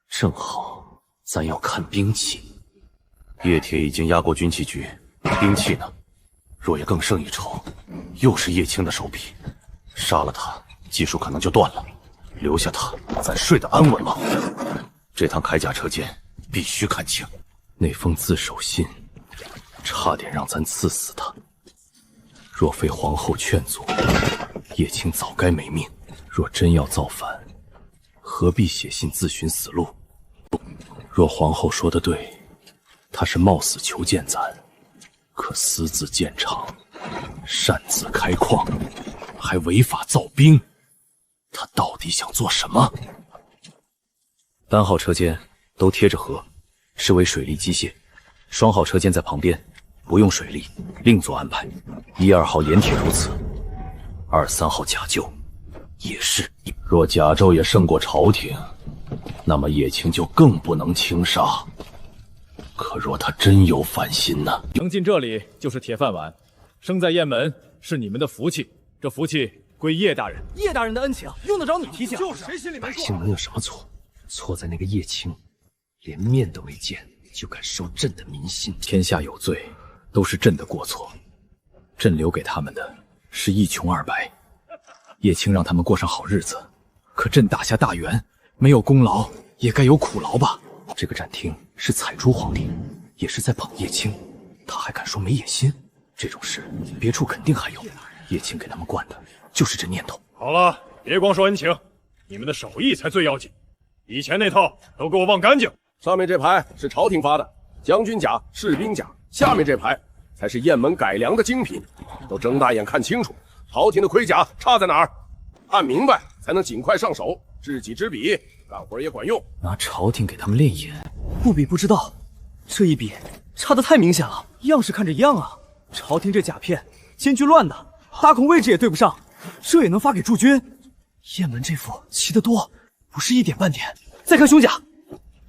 F: 正好，咱要看兵器。叶铁已经押过军器局，兵器呢？若也更胜一筹，又是叶青的手笔。杀了他，技术可能就断了；留下他，咱睡得安稳吗？这趟铠甲车间必须看清。那封自首信，差点让咱刺死他。若非皇后劝阻，叶青早该没命。若真要造反，何必写信自寻死路？若皇后说的对，他是冒死求见咱，可私自建厂，擅自开矿，还违法造兵，他到底想做什么？单号车间都贴着河，是为水利机械；双号车间在旁边，不用水利，另做安排。1、2号盐铁如此，2、3号甲胄也是。若甲胄也胜过朝廷，那么叶青就更不能轻杀。可若他真有反心呢？
E: 能进这里就是铁饭碗，生在雁门是你们的福气，这福气归叶大人。
A: 叶大人的恩情用得着你提醒？
E: 就是谁心里没
C: 百姓能有什么错？错在那个叶青，连面都没见就敢收朕的民心。
G: 天下有罪，都是朕的过错。朕留给他们的是一穷二白。叶青让他们过上好日子，可朕打下大元，没有功劳也该有苦劳吧？
C: 这个展厅是采珠皇帝，也是在捧叶青，他还敢说没野心？这种事别处肯定还有，叶青给他们惯的就是这念头。
E: 好了，别光说恩情，你们的手艺才最要紧。以前那套都给我忘干净。
P: 上面这排是朝廷发的将军甲、士兵甲，下面这排才是雁门改良的精品，都睁大眼看清楚，朝廷的盔甲差在哪儿？看明白才能尽快上手，知己知彼，干活也管用。
G: 拿朝廷给他们练眼，
A: 不比不知道，这一比差得太明显了，样式看着一样啊。朝廷这甲片间距乱的，打孔位置也对不上，这也能发给驻军？雁门这副齐得多，不是一点半点。再看胸甲，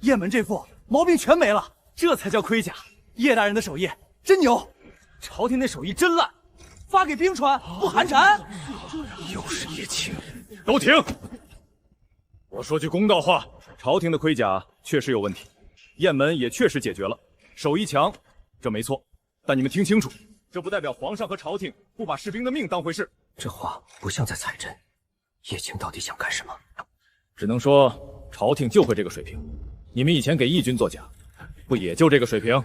A: 雁门这副毛病全没了，这才叫盔甲。叶大人的手艺真牛，朝廷那手艺真烂，发给兵穿不寒碜。
F: 又是叶青，
E: 都停！我说句公道话，朝廷的盔甲确实有问题，雁门也确实解决了，手艺强，这没错。但你们听清楚，这不代表皇上和朝廷不把士兵的命当回事。
C: 这话不像在踩朕，叶青到底想干什么？
E: 只能说朝廷就会这个水平。你们以前给义军做甲，不也就这个水平？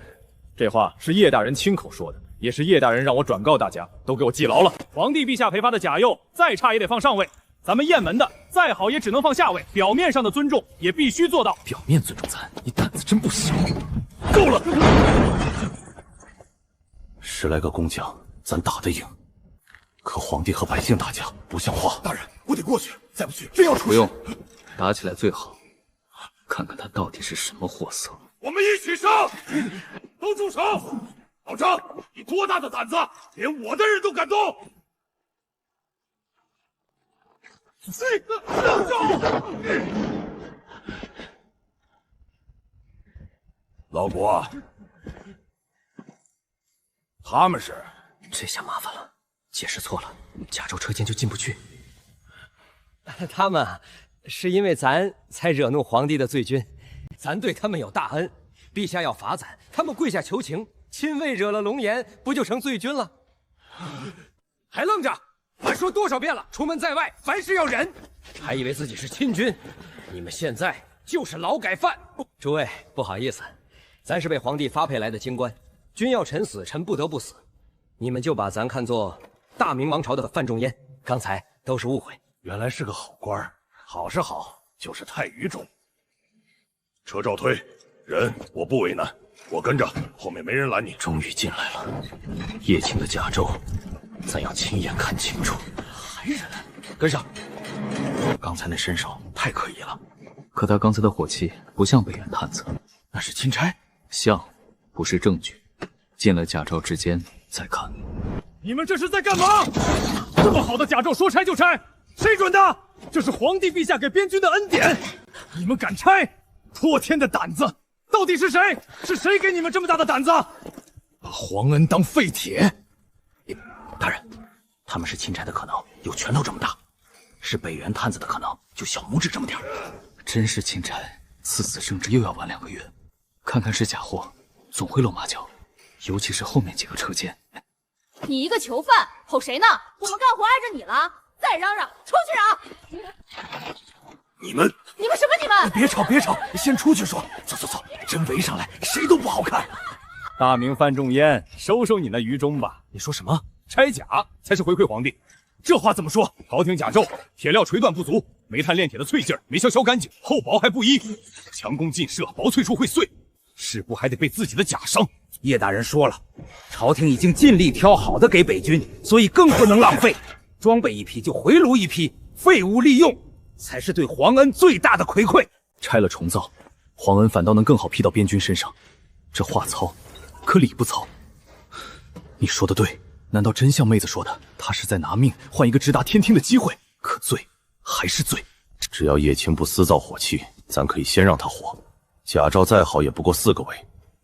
E: 这话是叶大人亲口说的，也是叶大人让我转告大家，都给我记牢了。皇帝陛下陪发的甲胄，再差也得放上位。咱们雁门的再好也只能放下位，表面上的尊重也必须做到。
K: 表面尊重咱，你胆子真不小。
E: 够了
F: ，10来个工匠，咱打得赢，可皇帝和百姓打架不像话。
N: 大人，我得过去，再不去真要出事。
G: 不用，打起来最好，看看他到底是什么货色。
P: 我们一起上！都住手！老张，你多大的胆子，连我的人都敢动！老国，他们是？
J: 这下麻烦了，解释错了，甲胄车间就进不去。他们是因为咱才惹怒皇帝的罪军，咱对他们有大恩，陛下要罚咱，他们跪下求情，亲卫惹了龙颜，不就成罪军了？还愣着？俺说多少遍了，出门在外，凡事要忍。还以为自己是亲军，你们现在就是劳改犯。诸位，不好意思，咱是被皇帝发配来的京官，君要臣死，臣不得不死。你们就把咱看作大明王朝的范仲淹，刚才都是误会。
P: 原来是个好官，好是好，就是太愚忠。车照推，人我不为难，我跟着，后面没人拦你。
F: 终于进来了，叶青的甲胄，咱要亲眼看清楚。
K: 还忍？跟上！刚才那身手太可疑了。
G: 可他刚才的火气不像北原探子，
K: 那是钦差。
G: 像，不是证据。进了甲胄之间再看。
E: 你们这是在干嘛？这么好的甲胄，说拆就拆，谁准的？这是皇帝陛下给边军的恩典，你们敢拆？破天的胆子！到底是谁？是谁给你们这么大的胆子？
K: 把皇恩当废铁？大人，他们是钦差的可能有拳头这么大，是北原探子的可能就小拇指这么点儿。
G: 真是钦差，赐死圣旨又要晚2个月。看看是假货，总会露马脚，尤其是后面几个车间。
H: 你一个囚犯，吼谁呢？我们干活碍着你了，再嚷嚷，出去嚷！
P: 你们
H: 什么你们？
K: 别吵别吵，先出去说。走走走，真围上来，谁都不好看。
E: 大明范仲淹，收收你那愚忠吧！
K: 你说什么？
E: 拆甲才是回馈皇帝，这话怎么说？朝廷甲胄铁料锤断不足，煤炭炼铁的淬劲儿没消干净，厚薄还不一，强弓劲射，薄脆处会碎，是不还得被自己的甲伤？
Q: 叶大人说了，朝廷已经尽力挑好的给北军，所以更不能浪费，装备一批就回炉一批，废物利用才是对皇恩最大的回馈。
F: 拆了重造，皇恩反倒能更好批到边军身上。这话糙，可理不糙。你说的对，难道真像妹子说的，他是在拿命换一个直达天听的机会？可罪还是罪。只要叶青不私造火器，咱可以先让他活。甲胄再好也不过4个尾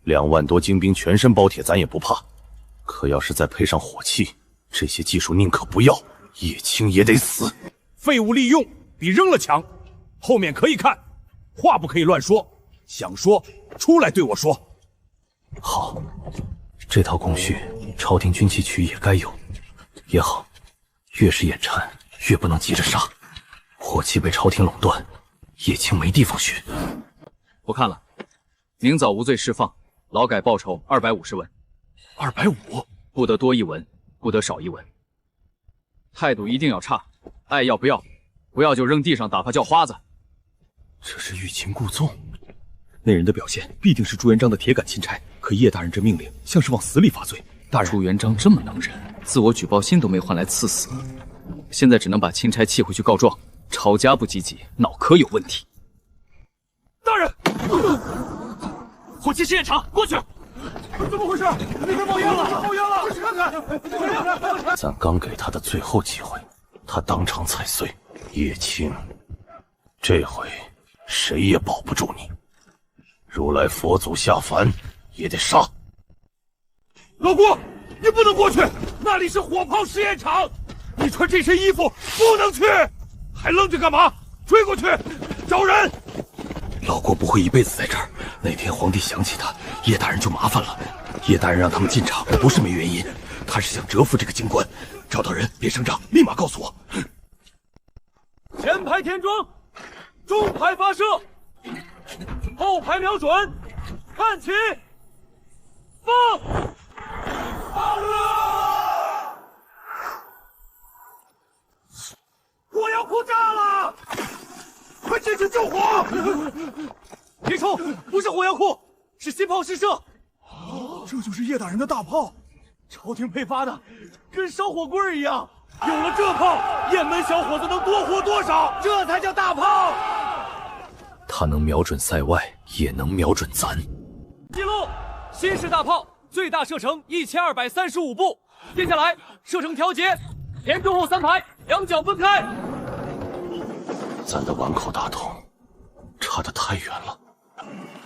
F: ，2万多精兵全身包铁，咱也不怕。可要是再配上火器，这些技术宁可不要，叶青也得死。
E: 废物利用比扔了强，后面可以看，话不可以乱说，想说出来对我说。
F: 好，这套工序朝廷军器区也该有。也好，越是眼馋，越不能急着杀。火器被朝廷垄断，叶青没地方寻。
G: 不看了，明早无罪释放，劳改报酬250文。
K: 250，
G: 不得多1文，不得少1文。态度一定要差，爱要不要，不要就扔地上打发叫花子。
F: 这是欲擒故纵。那人的表现必定是朱元璋的铁杆钦差，可叶大人这命令像是往死里罚罪。
G: 大人，朱元璋这么能忍，自我举报信都没换来赐死，现在只能把钦差气回去告状，抄家不积极，脑壳有问题。
E: 大人，火器试验场，过去！怎么回事？那边冒烟了！冒烟了！快去看看！
F: 咱刚给他的最后机会，他当场踩碎。叶青，这回谁也保不住你。如来佛祖下凡也得杀。
E: 老郭，你不能过去，那里是火炮试验场，你穿这身衣服不能去，还愣着干嘛？追过去，找人！
F: 老郭不会一辈子在这儿，哪天皇帝想起他，叶大人就麻烦了。叶大人让他们进场，不是没原因，他是想折服这个京官。找到人别声张，立马告诉我。
E: 前排填装，中排发射，后排瞄准，看齐，放！
O: 火药库炸了！快进去救火！
A: 别冲，不是火药库，是新炮试射。
O: 这就是叶大人的大炮，朝廷配发的，跟烧火棍一样。有了这炮，雁门小伙子能多活多少？这才叫大炮！
F: 他能瞄准塞外，也能瞄准咱。
A: 记录：新式大炮最大射程1235步。接下来射程调节，前中后3排，两脚分开。
F: 咱的碗口大筒差得太远了。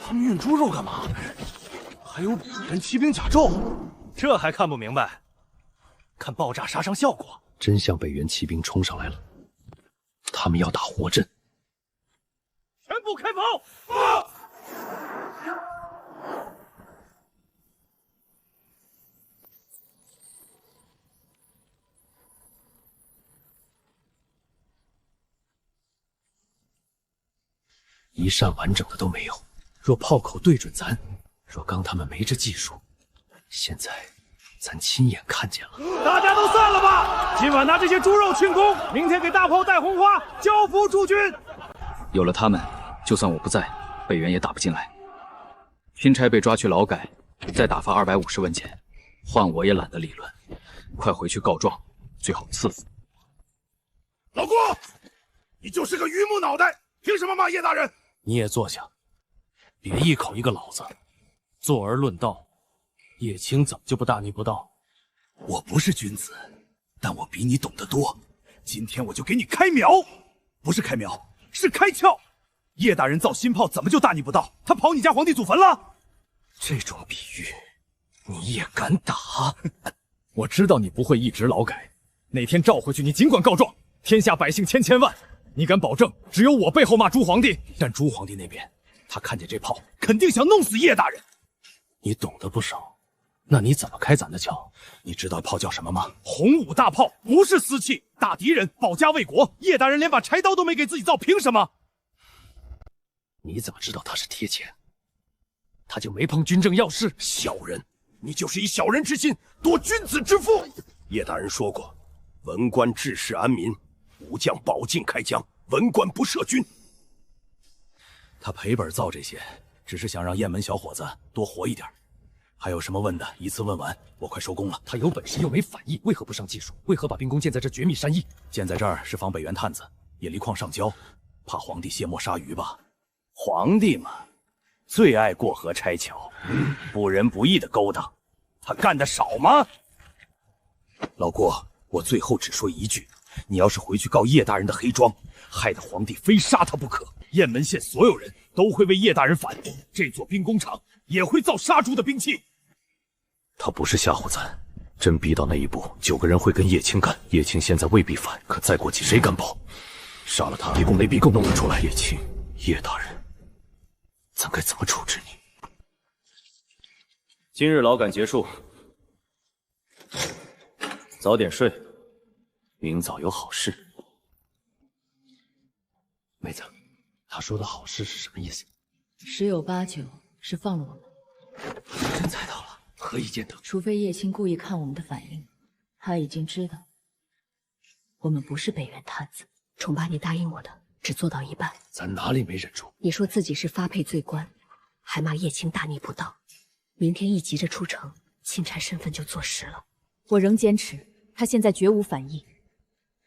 O: 他们运猪肉干嘛？还有北人骑兵甲胄，
A: 这还看不明白？看爆炸杀伤效果。
C: 真像北原骑兵冲上来了，他们要打活阵。
A: 全部开炮！
C: 一扇完整的都没有。若炮口对准咱，若刚他们没这技术，现在咱亲眼看见了。
A: 大家都散了吧！今晚拿这些猪肉庆功，明天给大炮带红花，交付驻军。
G: 有了他们，就算我不在，北原也打不进来。钦差被抓去劳改，再打发250文钱，换我也懒得理论。快回去告状，最好赐死。
P: 老郭，你就是个榆木脑袋，凭什么骂叶大人？
K: 你也坐下，别一口一个老子。坐而论道，叶青怎么就不大逆不道？
O: 我不是君子，但我比你懂得多。今天我就给你开苗，不是开苗，是开窍。叶大人造新炮怎么就大逆不道？他跑你家皇帝祖坟了？
K: 这种比喻，你也敢打？我知道你不会一直劳改，哪天召回去你尽管告状。天下百姓千万，你敢保证只有我背后骂朱皇帝？
O: 但朱皇帝那边，他看见这炮，肯定想弄死叶大人。
K: 你懂得不少，那你怎么开咱的窍？
O: 你知道炮叫什么吗？洪武大炮，不是私气，打敌人，保家卫国。叶大人连把柴刀都没给自己造，凭什么？
C: 你怎么知道他是贴钱？他就没碰军政要事？
P: 小人，你就是以小人之心夺君子之腹。叶大人说过，文官治世安民，武将保境开疆，文官不涉军。
O: 他赔本造这些，只是想让雁门小伙子多活一点。还有什么问的，一次问完，我快收工了。
C: 他有本事又没反应，为何不上技术？为何把兵工建在这绝密山邑？
O: 建在这儿是防北原探子，也离矿上交，怕皇帝卸磨杀鱼吧？
F: 皇帝嘛，最爱过河拆桥，不仁不义的勾当，他干得少吗？
O: 老郭，我最后只说一句，你要是回去告叶大人的黑庄，害得皇帝非杀他不可，雁门县所有人都会为叶大人反，这座兵工厂也会造杀猪的兵器。
F: 他不是吓唬咱，真逼到那一步，9个人会跟叶青干。叶青现在未必反，可再过几谁敢保？杀了他，逼供雷逼供弄得出来。叶青，叶大人，咱该怎么处置你？
C: 今日劳改结束，早点睡，
F: 明早有好事。
C: 妹子，他说的好事是什么意思
R: ？10有8九是放了我们。
C: 真猜到了，何以见得？
R: 除非叶青故意看我们的反应，他已经知道我们不是北原探子。
D: 崇巴，你答应我的只做到一半。
C: 咱哪里没忍住？
D: 你说自己是发配罪官，还骂叶青大逆不道。明天一急着出城，钦差身份就坐实了。
H: 我仍坚持，他现在绝无反意，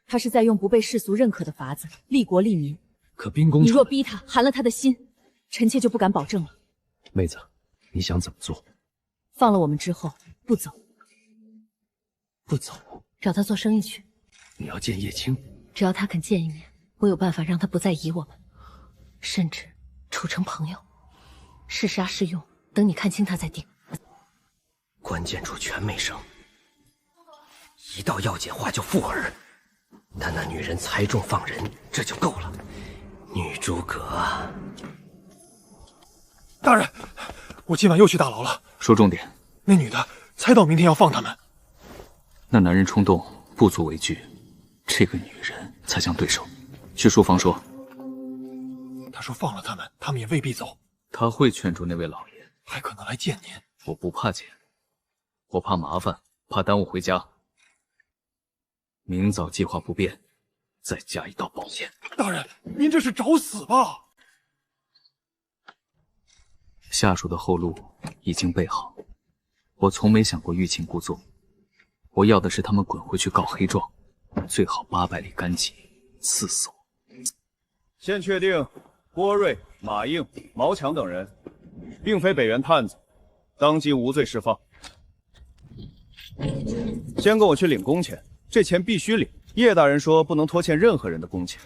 H: 他是在用不被世俗认可的法子利国利民。
C: 可兵工厂，
H: 你若逼他，寒了他的心，臣妾就不敢保证了。
C: 妹子，你想怎么做？
H: 放了我们之后不走，
C: 不走，
D: 找他做生意去。
C: 你要见叶青，
D: 只要他肯见一面，我有办法让他不再疑我们，甚至处成朋友。是杀是用，等你看清他再定。
J: 关键处全没生，一到要紧话就附耳。但那女人猜中放人，这就够了。女诸葛，
N: 大人，我今晚又去大牢了。
G: 说重点。
N: 那女的猜到明天要放他们，
G: 那男人冲动，不足为惧。这个女人才像对手。去书房说。
N: 他说放了他们，他们也未必走。
G: 他会劝住那位老爷，
N: 还可能来见您。
G: 我不怕见，我怕麻烦怕耽误回家。明早计划不变，再加一道保险。
N: 大人，您这是找死吧？
G: 下属的后路已经备好，我从没想过欲擒故纵。我要的是他们滚回去告黑状，最好800里干净，刺死我。
S: 现确定，郭瑞、马应、毛强等人，并非北原探子，当即无罪释放。先跟我去领工钱，这钱必须领。叶大人说不能拖欠任何人的工钱。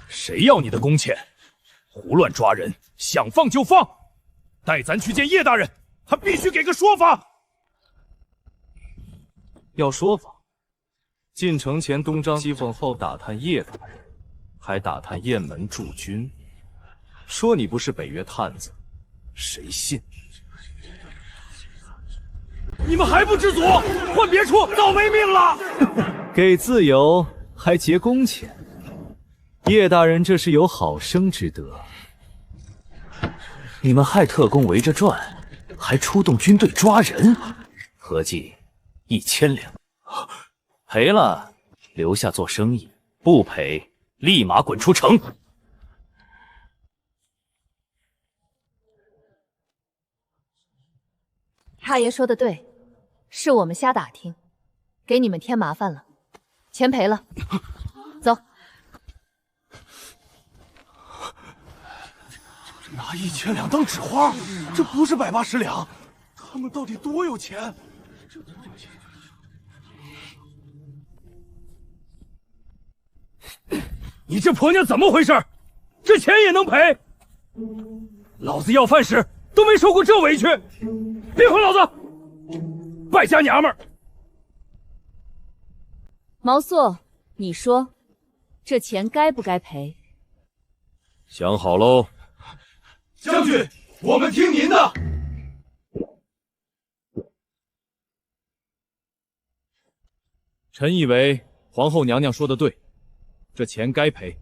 E: 谁要你的工钱？胡乱抓人，想放就放！带咱去见叶大人，他必须给个说法。
T: 要说法，进城前东张西凤后打探叶大人，还打探雁门驻军，说你不是北岳探子，谁信？
E: 你们还不知足，换别处早没命了！
A: 给自由还结工钱，叶大人这是有好生之德。
O: 你们害特工围着转，还出动军队抓人，合计1000两，赔了留下做生意，不赔立马滚出城。
U: 太爷说的对，是我们瞎打听，给你们添麻烦了，钱赔了，走。
N: 拿1000两当纸花，这不是180两，他们到底多有钱？
E: 你这婆娘怎么回事？这钱也能赔？老子要饭时都没受过这委屈，别混老子！败家娘们儿！
H: 毛素，你说，这钱该不该赔？
C: 想好喽。
E: 将军，我们听您的。臣以为皇后娘娘说的对，这钱该赔。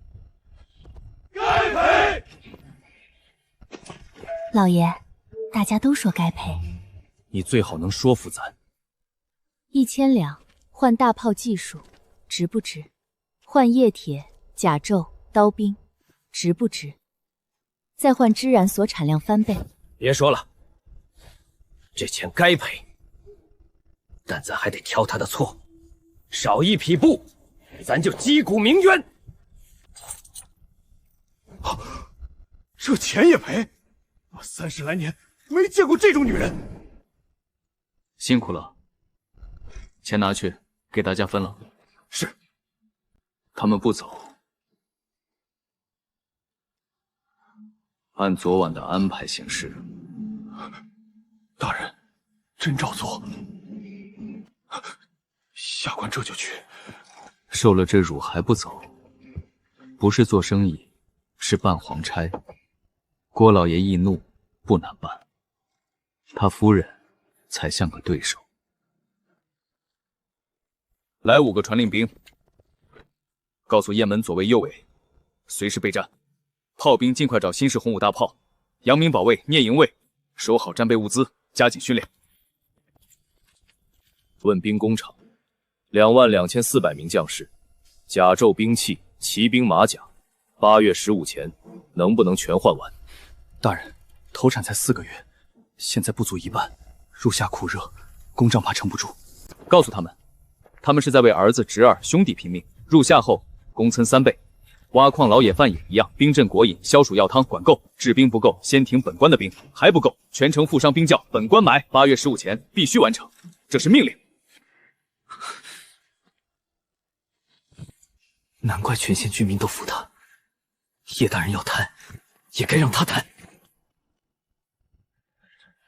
E: 该赔！
V: 老爷，大家都说该赔。
E: 你最好能说服咱。
V: 1000两换大炮技术，值不值？换液铁、甲胄、刀兵，值不值？再换孜然所产量翻倍。
J: 别说了，这钱该赔，但咱还得挑他的错，少一匹布，咱就击鼓鸣冤。
N: 这钱也赔？我30来年没见过这种女人。
G: 辛苦了，钱拿去给大家分了。
N: 是。
G: 他们不走。按昨晚的安排行事。
N: 大人，真照做。下官这就去。
G: 受了这辱还不走，不是做生意，是办皇差。郭老爷易怒，不难办。他夫人才像个对手。来5个传令兵，告诉雁门左卫右卫，随时备战。炮兵尽快找新式红武大炮，阳明保卫、聂营卫收好战备物资，加紧训练。
C: 问兵工厂，22400名将士，甲胄兵器、骑兵马甲，8月15前能不能全换完？
K: 大人，投产才4个月，现在不足一半，入夏酷热，工帐怕撑不住。
G: 告诉他们，他们是在为儿子、侄儿、兄弟拼命。入夏后工参3倍。挖矿老野饭也一样，冰镇果饮、消暑药汤管够，治兵不够，先停本官的兵，还不够，全城负伤兵窖，本官埋，8月15前必须完成，这是命令。
K: 难怪全县居民都服他。叶大人要贪，也该让他贪。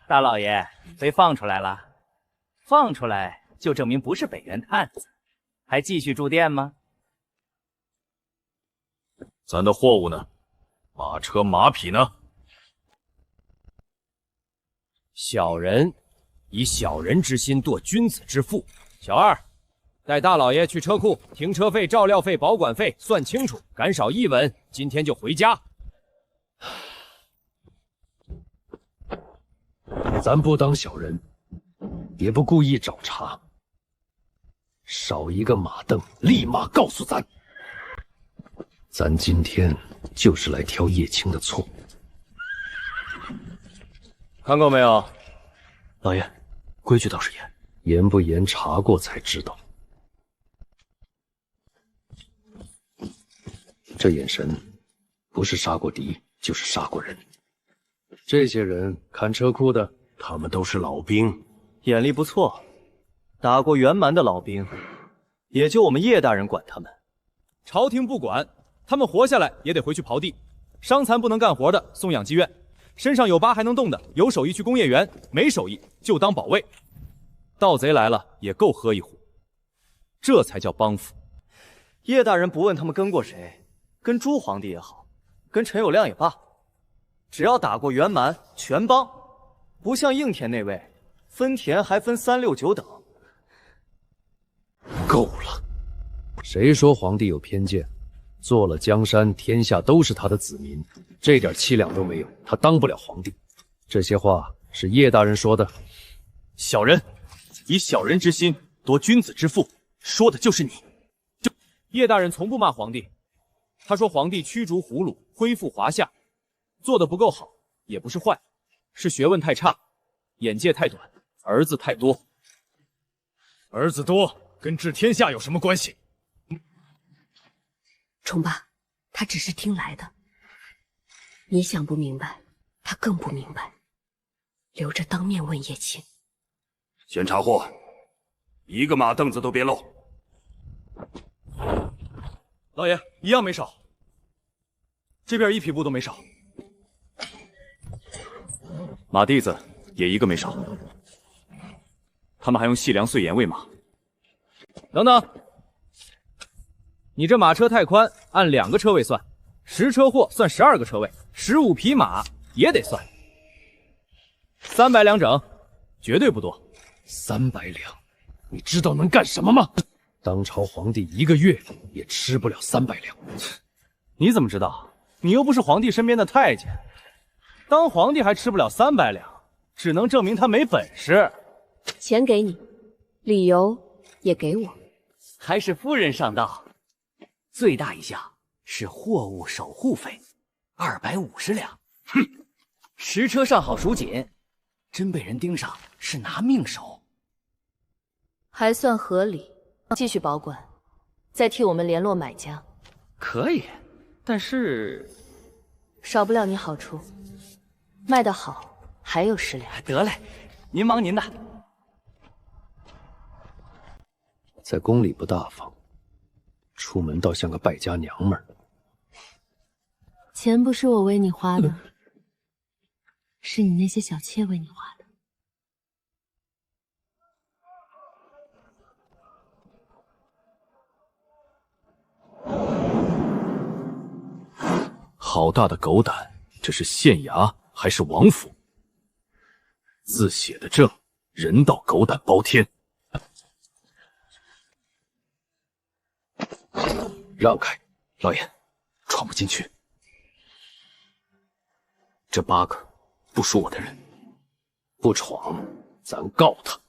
W: 大老爷被放出来了，放出来就证明不是北原探子，还继续驻店吗？
F: 咱的货物呢？马车、马匹呢？
J: 小人以小人之心度君子之腹。小二，带大老爷去车库，停车费、照料费、保管费算清楚，赶少1文，今天就回家。
C: 咱不当小人，也不故意找茬，少一个马镫，立马告诉咱。咱今天就是来挑叶青的错。
K: 看够没有，老爷，规矩倒是严，
C: 严不严查过才知道。这眼神，不是杀过敌，就是杀过人。这些人看车库的，
K: 他们都是老兵，眼力不错，打过圆蛮的老兵，也就我们叶大人管他们。
A: 朝廷不管，他们活下来也得回去刨地，伤残不能干活的送养妓院，身上有疤还能动的有手艺去工业园，没手艺就当保卫。盗贼来了也够喝一壶，这才叫帮扶。
K: 叶大人不问他们跟过谁，跟朱皇帝也好，跟陈友谅也罢，只要打过圆蛮，全帮。不像应田那位，分田还分3、6、9等。
C: 够了！谁说皇帝有偏见？做了江山，天下都是他的子民，这点气量都没有，他当不了皇帝。这些话是叶大人说的。
E: 小人以小人之心夺君子之腹，说的就是你。
A: 叶大人从不骂皇帝，他说皇帝驱逐胡虏，恢复华夏，做的不够好，也不是坏，是学问太差，眼界太短，儿子太多。
E: 儿子多跟治天下有什么关系？
D: 崇爸，他只是听来的，你想不明白，他更不明白，留着当面问叶青。
O: 先查获，一个马镫子都别漏。
A: 老爷，一样没少，这边1匹布都没少。
E: 马蹄子也一个没少，他们还用细粮碎盐喂马。
A: 等等，你这马车太宽，按2个车位算，10车货算12个车位，15匹马也得算，300两整，绝对不多。
C: 300两，你知道能干什么吗？当朝皇帝1个月也吃不了300两。
A: 你怎么知道？你又不是皇帝身边的太监，当皇帝还吃不了300两，只能证明他没本事。
D: 钱给你，理由也给我。
W: 还是夫人上道。最大一项是货物守护费，250两。哼，10车上好赎锦，真被人盯上是拿命守。
U: 还算合理，继续保管，再替我们联络买家。
W: 可以，但是
U: 少不了你好处，卖得好还有10两。
W: 得嘞，您忙您的。
C: 在宫里不大方，出门倒像个败家娘们儿。
V: 钱不是我为你花的，是你那些小妾为你花的。
F: 好大的狗胆！这是县衙还是王府？字写的正，人道狗胆包天。
K: 让开，老爷，闯不进去。这8个不属我的人，
C: 不闯，咱告他。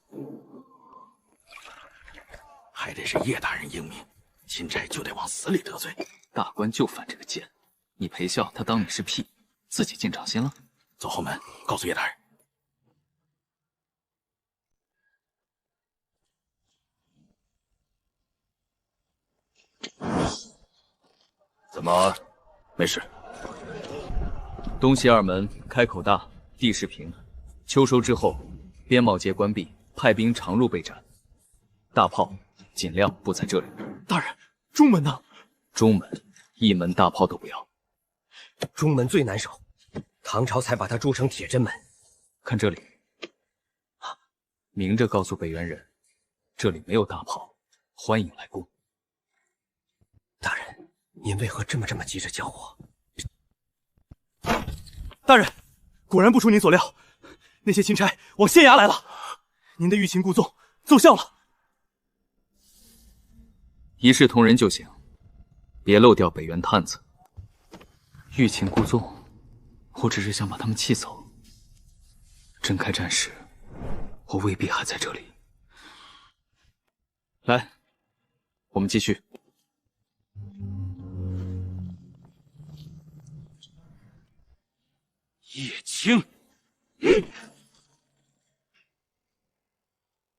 K: 还得是叶大人英明，钦差就得往死里得罪。大官就犯这个贱，你陪笑他当你是屁，自己进掌心了。走后门，告诉叶大人。
F: 怎么？没事。
G: 东西2门开口大，地势平。秋收之后，边贸街关闭，派兵常入备战。大炮尽量布在这里。
K: 大人，中门呢？
G: 中门1门大炮都不要。
J: 中门最难守，唐朝才把它筑成铁针门。
G: 看这里，明着告诉北原人，这里没有大炮，欢迎来攻。
J: 大人。您为何这么急着叫我？
K: 大人，果然不出您所料，那些钦差往县衙来了，您的欲擒故纵奏效了。
G: 一视同仁就行，别漏掉北原探子。欲擒故纵，我只是想把他们气走。
I: 真开战时，我未必还在这里。来，我们继续。
Q: 叶青，